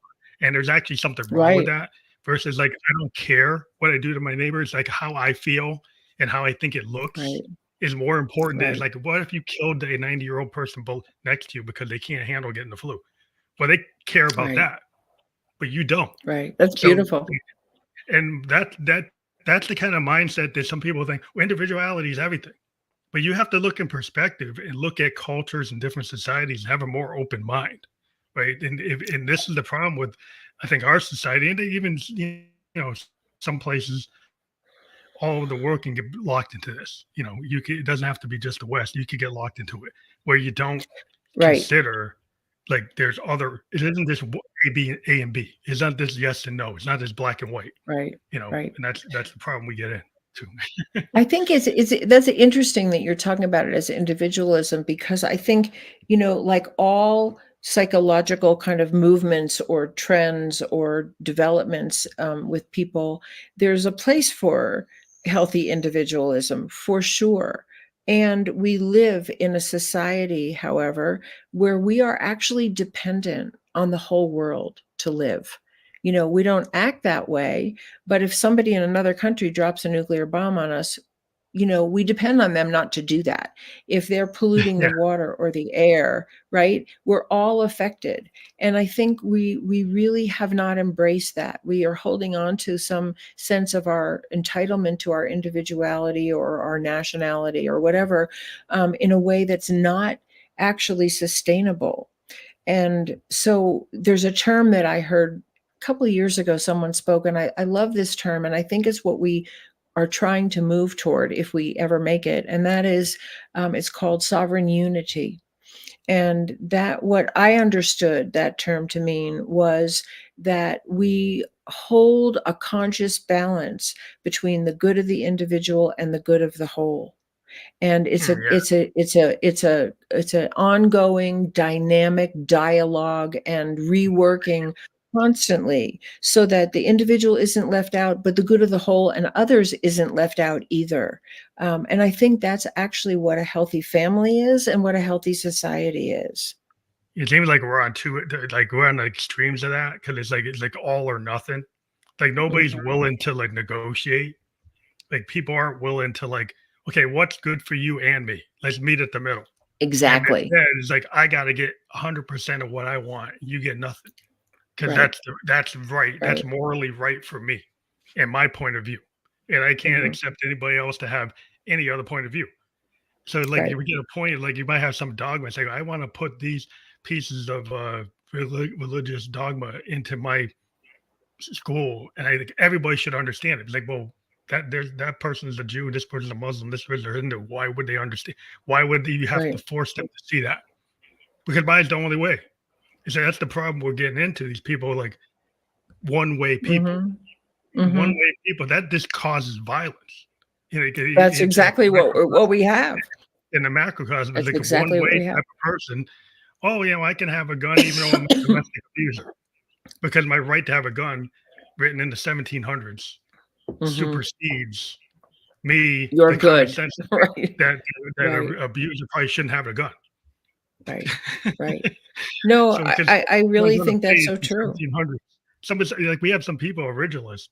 and there's actually something wrong with right, that. Versus like I don't care what I do to my neighbors. Like how I feel and how I think it looks right, is more important. Than, right, like what if you killed a 90-year-old person both next to you because they can't handle getting the flu? Well, they care about right, that, but you don't. right. That's So beautiful. and that's the kind of mindset that some people think, well, individuality is everything. But you have to look in perspective and look at cultures and different societies and have a more open mind, right? And this is the problem with, I think, our society, and even know some places, all of the world can get locked into this. It doesn't have to be just the West. You could get locked into it where you don't Right, consider like there's other. It isn't just A and B. It's not this yes and no. It's not this black and white. right, right. And that's the problem we get into. I think it's that's interesting that you're talking about it as individualism, because I think, like all psychological kind of movements or trends or developments with people, there's a place for healthy individualism for sure. And we live in a society, however, where we are actually dependent on the whole world to live. We don't act that way, but if somebody in another country drops a nuclear bomb on us, we depend on them not to do that. If they're polluting the Yeah. water or the air, right, we're all affected. And I think we really have not embraced that. We are holding on to some sense of our entitlement to our individuality or our nationality or whatever, in a way that's not actually sustainable. And so there's a term that I heard a couple of years ago, someone spoke, and I love this term, and I think it's what we are trying to move toward if we ever make it. And that is, it's called sovereign unity. And that, what I understood that term to mean was that we hold a conscious balance between the good of the individual and the good of the whole. And Yeah. it's an ongoing dynamic dialogue and reworking constantly, so that the individual isn't left out, but the good of the whole and others isn't left out either. And I think that's actually what a healthy family is and what a healthy society is. It seems like we're on the extremes of that because it's like all or nothing. Like nobody's Mhm. willing to like negotiate. Like people aren't willing to like, okay, what's good for you and me? Let's meet at the middle. And Exactly. then it's like I got to get 100% of what I want. You get nothing because Right. that's right. That's Right. morally right for me and my point of view. And I can't Mhm. accept anybody else to have any other point of view. So like Right. you get a point, like you might have some dogma. Say, I want to put these pieces of religious dogma into my school, and I think everybody should understand it. It's like, well, that person is a Jew, this person is a Muslim, this person is a Hindu. Why would they understand? Why would you have to Right. force them to see that? Because mine's the only way. So that's the problem we're getting into. These people are like one way people, Mhm. one Mhm. way people. That just causes violence. You know, That's it's in exactly what we have. the macrocosm is That's like a one exactly what way we have. type of person. Oh, I can have a gun even though I'm a domestic abuser because my right to have a gun, written in the 1700s, Mhm. supersedes me, You're the common good. sense Right. that Right. a abuser probably shouldn't have a gun. Right. Right. No, So because I someone's really on a think that's page so in true. 1700s, somebody's like we have some people originalists.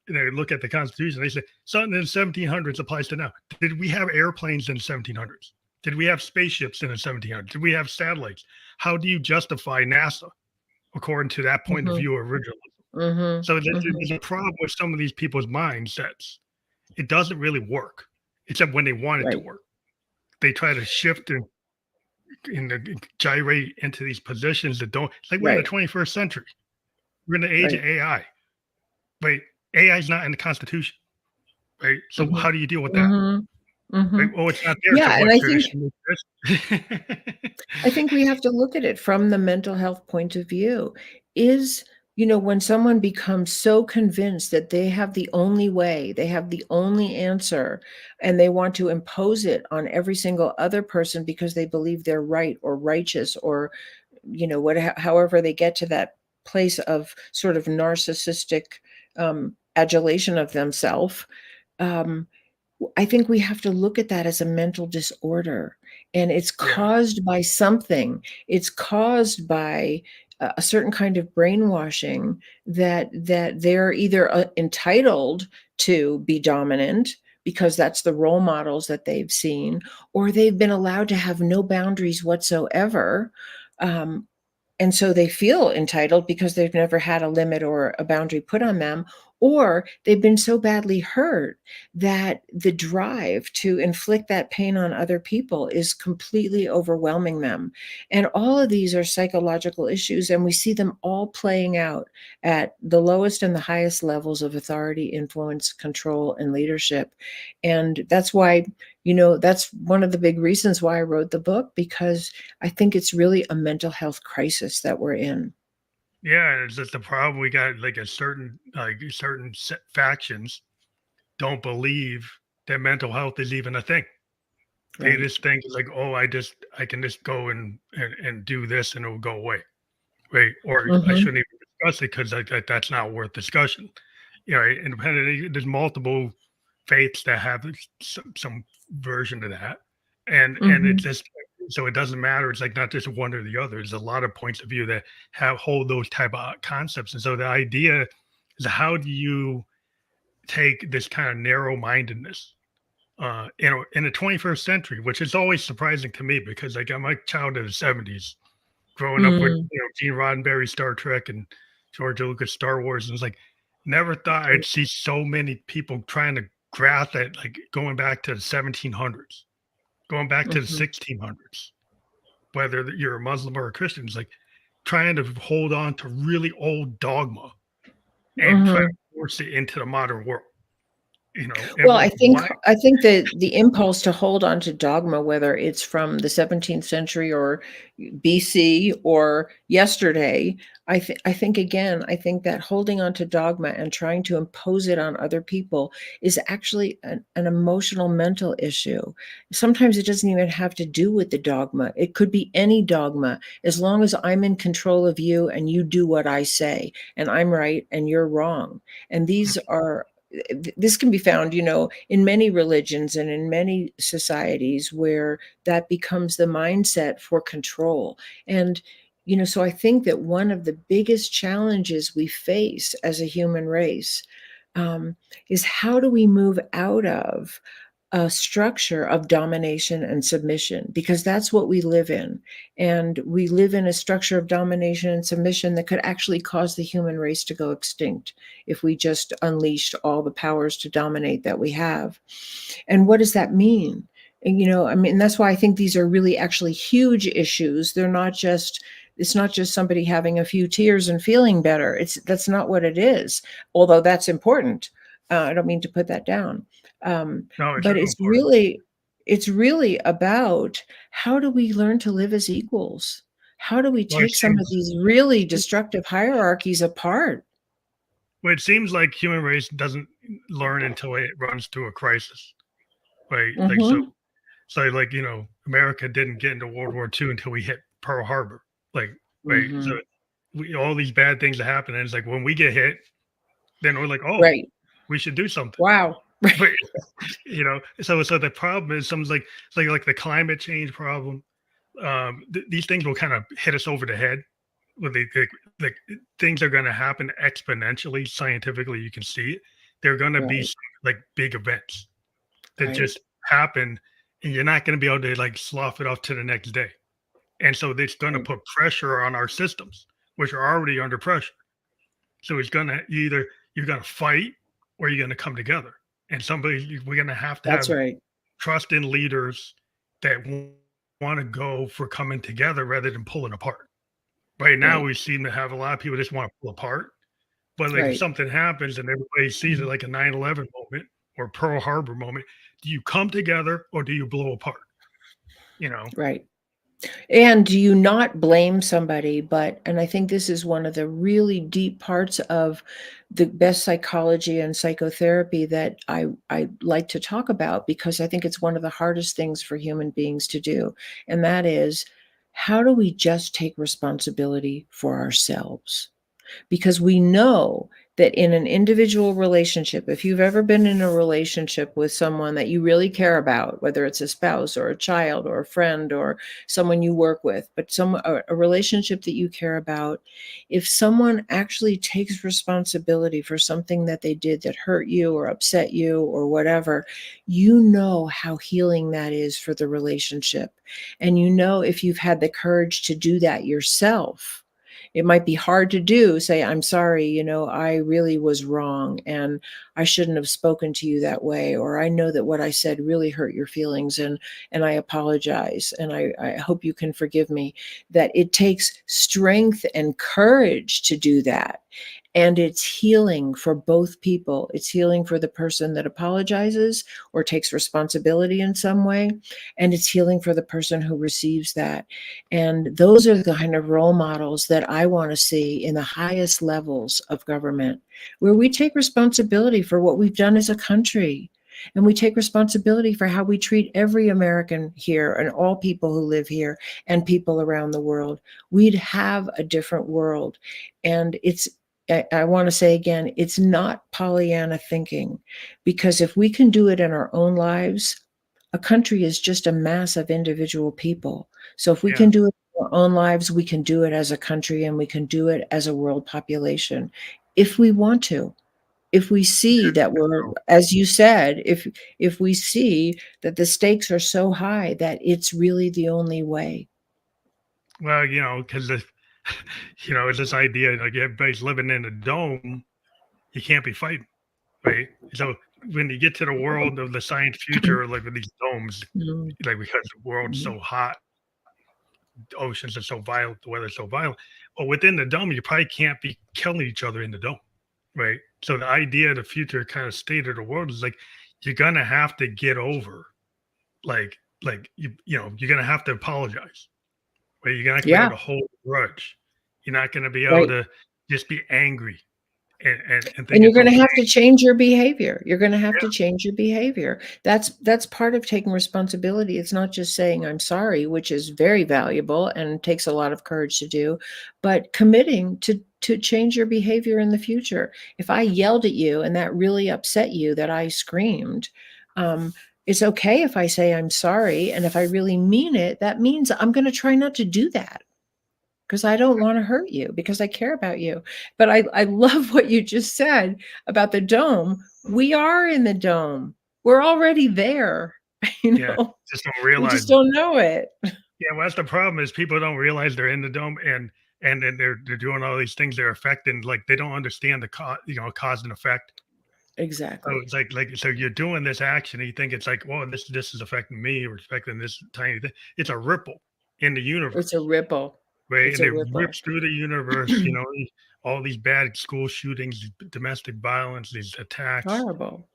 And they look at the Constitution. They say something in the 1700s applies to now. Did we have airplanes in the 1700s? Did we have spaceships in the 1700s? Did we have satellites? How do you justify NASA according to that point of Mhm. view originally? Mhm. So Mhm. there's a problem with some of these people's mindsets. It doesn't really work, except when they want it to Right. work. They try to shift and gyrate into these positions that don't. It's like we're in the Right. 21st century. We're in the age of Right. AI. Wait, AI is not in the Constitution, right? So Mhm. how do you deal with that? Mhm. Right? Mhm. Oh, it's not there. So Yeah, and what? Should I should make this? I think we have to look at it from the mental health point of view. Is, when someone becomes so convinced that they have the only way, they have the only answer, and they want to impose it on every single other person because they believe they're right or righteous, or, however they get to that place of sort of narcissistic adulation of themselves. um, I think we have to look at that as a mental disorder, and it's Yeah, caused by something. It's caused by a certain kind of brainwashing that they're either entitled to be dominant because that's the role models that they've seen, or they've been allowed to have no boundaries whatsoever. Um, and so they feel entitled because they've never had a limit or a boundary put on them, or they've been so badly hurt that the drive to inflict that pain on other people is completely overwhelming them. And all of these are psychological issues, and we see them all playing out at the lowest and the highest levels of authority, influence, control, and leadership. And that's why, that's one of the big reasons why I wrote the book, because I think it's really a mental health crisis that we're in. yeah. It's just the problem. We got like certain factions don't believe that mental health is even a thing. They Right. just think like, oh, I can just go and do this and it'll go away, right? Or I Mhm. shouldn't even discuss it because that's not worth discussion. Independently, there's multiple faiths that have some version of that, and it's Mhm. just so it doesn't matter. It's like not just one or the other. There's a lot of points of view that have hold those type of concepts, and so the idea is how do you take this kind of narrow mindedness in the 21st century, which is always surprising to me because I got my child in the 70s, growing up with Mm, Gene Roddenberry Star Trek and George Lucas Star Wars, and it's like never thought I'd right. see so many people trying to grasp at like going back to the 1700s, going back to the Mhm, 1600s, whether you're a Muslim or a Christian, it's like trying to hold on to really old dogma and try to mhm. force it into the modern world, and Well, like why? I think that the impulse to hold on to dogma, whether it's from the 17th century or BC or yesterday, I think again, I think that holding on to dogma and trying to impose it on other people is actually an emotional mental issue. Sometimes it doesn't even have to do with the dogma. It could be any dogma, as long as I'm in control of you and you do what I say, and I'm right and you're wrong. And these are this can be found, in many religions and in many societies where that becomes the mindset for control. And, so I think that one of the biggest challenges we face as a human race um, is how do we move out of a structure of domination and submission, because that's what we live in. And we live in a structure of domination and submission that could actually cause the human race to go extinct if we just unleashed all the powers to dominate that we have. And what does that mean? And, I mean, that's why I think these are really actually huge issues. It's not just somebody having a few tears and feeling better. That's not what it is, although that's important. I don't mean to put that down. No, it's But real important. it's really about how do we learn to live as equals? How do we Well, it take some of seems these really destructive hierarchies apart? well, it seems like human race doesn't learn until it runs through a crisis, right? Like Mhm, like America didn't get into World War II until we hit Pearl Harbor, like right. So mhm. all these bad things that happen, and it's like when we get hit, then we're like, oh, Right. we should do something. Wow. But so the problem is something like the climate change problem. These things will kind of hit us over the head. With the things are going to happen exponentially. Scientifically, you can see it. They're going to be Right, like big events that right, just happen, and you're not going to be able to like slough it off to the next day. And so it's going to right, put pressure on our systems, which are already under pressure. So it's going to either you're going to fight or you're going to come together. And we're going to that's have right, trust in leaders that want to go for coming together rather than pulling apart. Right now, right, we seem to have a lot of people just want to pull apart. But like if right, something happens and everybody sees it mhm, like a 9/11 moment or Pearl Harbor moment, do you come together or do you blow apart? You know? right. And do you not blame somebody, and I think this is one of the really deep parts of the best psychology and psychotherapy that I like to talk about, because I think it's one of the hardest things for human beings to do, and that is, how do we just take responsibility for ourselves? Because we know that in an individual relationship, if you've ever been in a relationship with someone that you really care about, whether it's a spouse or a child or a friend or someone you work with, but a relationship that you care about, if someone actually takes responsibility for something that they did that hurt you or upset you or whatever, you know how healing that is for the relationship. And you know, if you've had the courage to do that yourself, it might be hard to do, say, I'm sorry, I really was wrong and I shouldn't have spoken to you that way, or I know that what I said really hurt your feelings, and I apologize, and I hope you can forgive me. That it takes strength and courage to do that. And it's healing for both people. It's healing for the person that apologizes or takes responsibility in some way. And it's healing for the person who receives that. And those are the kind of role models that I want to see in the highest levels of government, where we take responsibility for what we've done as a country. And we take responsibility for how we treat every American here and all people who live here and people around the world. We'd have a different world. And I want to say again, it's not Pollyanna thinking, because if we can do it in our own lives, a country is just a mass of individual people. So if we Yeah. can do it in our own lives, we can do it as a country, and we can do it as a world population if we want to. if we see that we're, as you said, if we see that the stakes are so high that it's really the only way. Well, because it's this idea like everybody's living in a dome, you can't be fighting, right? So when you get to the world of the science future, like with these domes, Mm, like because the world's mm. so hot, the oceans are so violent, the weather's so violent. Well, within the dome, you probably can't be killing each other in the dome, right? So the idea of the future kind of state of the world is like you're gonna have to get over, like you're gonna have to apologize, right? You're not gonna be able Yeah, to hold a grudge. You're not gonna be able right. to just be angry and And think you're it's gonna have okay. to change your behavior. You're gonna have Yeah, to change your behavior. That's part of taking responsibility. It's not just saying, "I'm sorry," which is very valuable and takes a lot of courage to do, but committing to change your behavior in the future. If I yelled at you and that really upset you that I screamed, um, it's okay if I say, "I'm sorry," and if I really mean it, that means I'm gonna try not to do that. 'Cause I don't wanna hurt you, because I care about you. But I love what you just said about the dome. We are in the dome. We're already there, you yeah. know? Just don't We realize just it. don't know it. Yeah, well, that's the problem is people don't realize they're in the dome and then they're doing all these things they're affecting, like they don't understand the cause and effect. So Exactly. it's like so you're doing this action and you think it's like, well, this is affecting me or affecting this tiny thing. It's a ripple in the It's a universe, ripple. right? It's And a it ripple. rips through the universe, all these bad school shootings, domestic violence, these attacks, Horrible.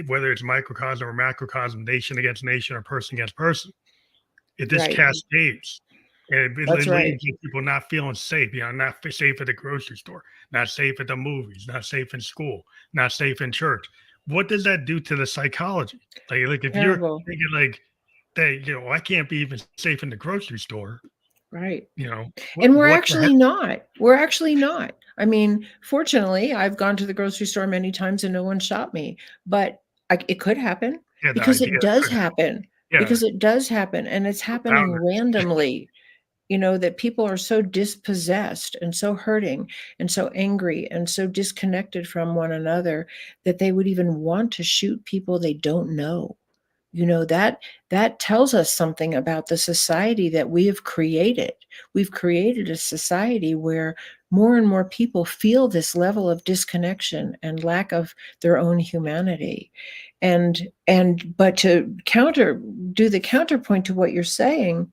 whether it's microcosm or macrocosm, nation against nation or person against person. It just Right. cascades, and That's it right. leaves you people not feeling safe, not safe at the grocery store, not safe at the movies, not safe in school, not safe in church. What does that do to the psychology? Like if you're Terrible. thinking like that, I can't be even safe in the grocery store, Right. what And we're what the heck? actually not. We're actually not. I mean, fortunately, I've gone to the grocery store many times and no one shot me, but it could happen Yeah, the because idea it does could happen. happen, Yeah, and it's so bound happening to take place. randomly, that people are so dispossessed and so hurting and so angry and so disconnected from one another that they would even want to shoot people they don't know. That tells us something about the society that we have created. We've created a society where more and more people feel this level of disconnection and lack of their own humanity. But to do the counterpoint to what you're saying,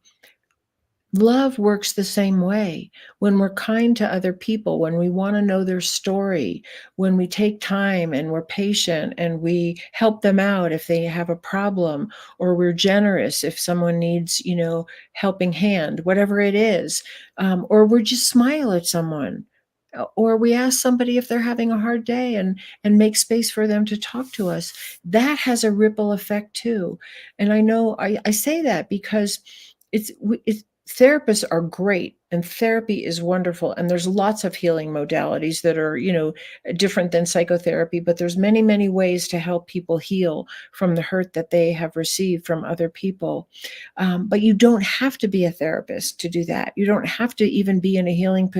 love works the same way. When we're kind to other people, when we want to know their story, when we take time and we're patient and we help them out if they have a problem, or we're generous if someone needs, helping hand, whatever it is, or we just smile at someone. Or we ask somebody if they're having a hard day and make space for them to talk to us. That has a ripple effect too. And I know I say that because it's therapists are great and therapy is wonderful, and there's lots of healing modalities that are different than psychotherapy, but there's many, many ways to help people heal from the hurt that they have received from other people. But you don't have to be a therapist to do that. You don't have to even be in a healing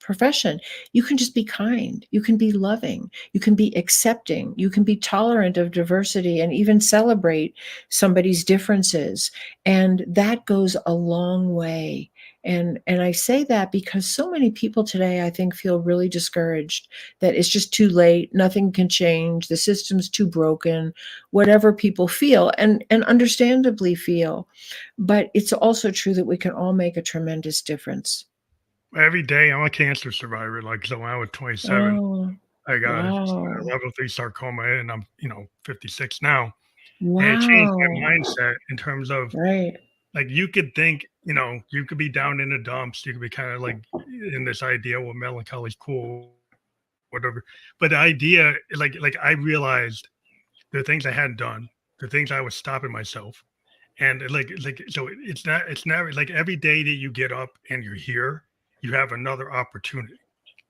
profession. You can just be kind, you can be loving, you can be accepting, you can be tolerant of diversity, and even celebrate somebody's differences, and that goes a long way. And I say that because so many people today, I think, feel really discouraged that it's just too late, nothing can change, the system's too broken, whatever people feel and understandably feel. But it's also true that we can all make a tremendous difference. Every day, I'm a cancer survivor. Like so, when I was 27, Oh, I got a wow. level 3 sarcoma, and I'm 56 now. And it changed my Wow. mindset in terms of Right. like you could think, you could be down in the dumps, you could be kind of like in this idea, well, melancholy's cool, whatever. But the idea, like I realized the things I hadn't done, the things I was stopping myself. And so it's never like every day that you get up and you're here, you have another opportunity.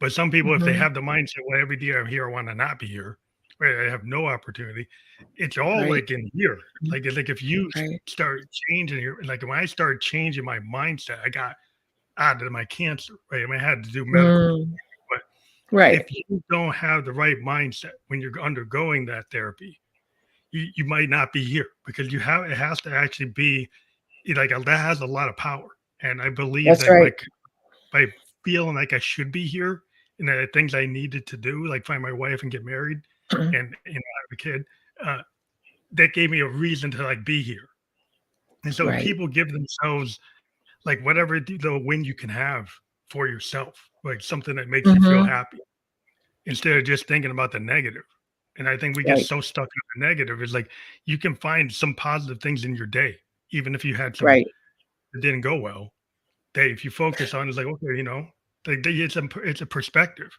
But some people, if they Mhm. have the mindset, well, every day I'm here, I want to not be here, right? I have no opportunity. It's all Right. like in here. Like if you Right. start changing your like when I started changing my mindset, I got out of my cancer, right? I mean, I had to do medical, Mm. Right. if you don't have the right mindset when you're undergoing that therapy, you might not be here because it has to actually be like that has a lot of power. And I believe That's that right. by feeling like I should be here and the things I needed to do, like find my wife and get married and have a kid, uh, that gave me a reason to like be here. And so Right. people give themselves like whatever the win you can have for yourself, like something that makes you feel Mhm. happy instead of just thinking about the negative. And I think we get Right. so stuck in the negative. Is like you can find some positive things in your day, even if you had some Right. that didn't go well. That if you focus on, it's like okay, like it's a perspective.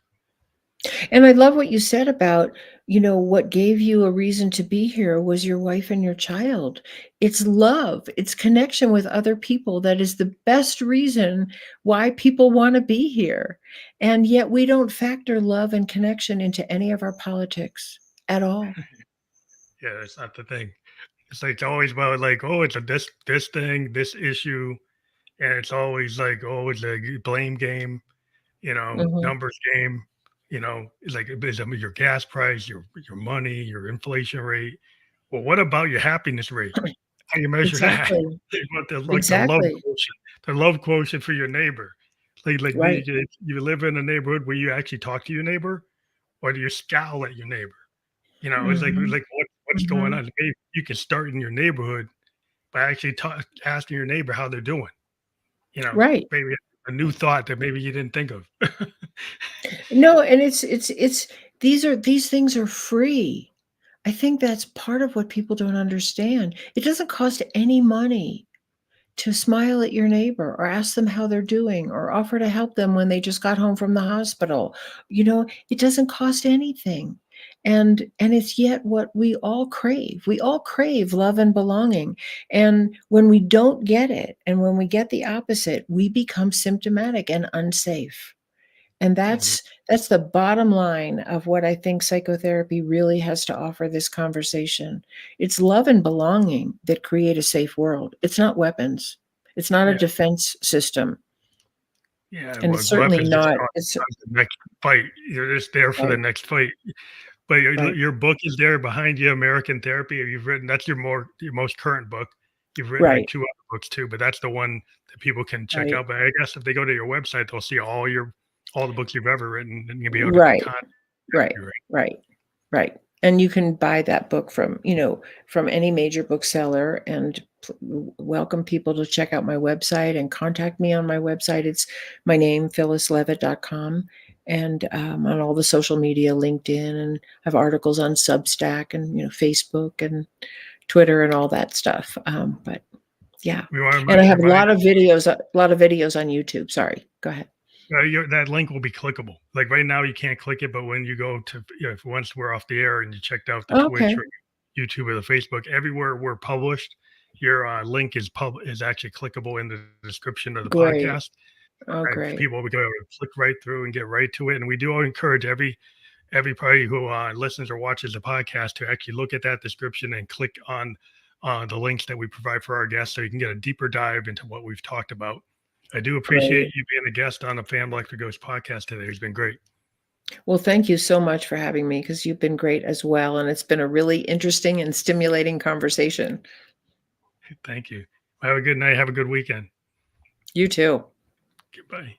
And I love what you said about, what gave you a reason to be here was your wife and your child. It's love, it's connection with other people that is the best reason why people want to be here. And yet we don't factor love and connection into any of our politics at all. Yeah, that's not the thing. It's like it's always about like oh, it's a this thing, this issue, and it's always like oh, it's a blame game. Mhm. Numbers game, it's like it's your gas price, your money, your inflation rate. Well, what about your happiness rate? How you measure that? Exactly. What the love Exactly. quotient, the love quotient for your neighbor. Like do Right. you live in a neighborhood where you actually talk to your neighbor, or do you scowl at your neighbor? Mhm. It's like what's going Mhm. on? Maybe you can start in your neighborhood by actually asking your neighbor how they're doing. Right. Maybe a new thought that maybe you didn't think of. No, and it's these things are free. I think that's part of what people don't understand. It doesn't cost any money to smile at your neighbor or ask them how they're doing or offer to help them when they just got home from the hospital. It doesn't cost anything. And it's yet what we all crave. We all crave love and belonging. And when we don't get it and when we get the opposite, we become symptomatic and unsafe. And Mhm. that's the bottom line of what I think psychotherapy really has to offer this conversation. It's love and belonging that create a safe world. It's not weapons. It's not a Yeah. defense system. Yeah, And well, it's certainly weapons just not cause it's the next fight. You're just there for the right, next fight. But right, your book is there behind you, American Therapy. You've written that's your most current book. You've written like right, 2 other books too, but that's the one that people can check right, out. But I guess if they go to your website, they'll see all the books you've ever written, and you'll be able to right, contact right, you, right? right. Right. And you can buy that book from any major bookseller and welcome people to check out my website and contact me on my website. It's my name, phyllisleavitt.com, and on all the social media, LinkedIn, and I have articles on Substack and, Facebook and Twitter and all that stuff. But yeah. We want And I to have remind a lot of videos on YouTube. Sorry. Go ahead. that link will be clickable. Like right now, you can't click it, but when you go to, if once we're off the air and you checked out the Twitch Okay. or YouTube or the Facebook, everywhere we're published, your link is actually clickable in the description of the Great. podcast. Oh, And great. people will be able to click right through and get right to it. And we do encourage everybody who listens or watches the podcast to actually look at that description and click on the links that we provide for our guests so you can get a deeper dive into what we've talked about. I do appreciate Great. you being a guest on the Family Electric Ghost podcast today. It's been great. Well, thank you so much for having me because you've been great as well. And it's been a really interesting and stimulating conversation. Thank you. Have a good night. Have a good weekend. You too. Goodbye.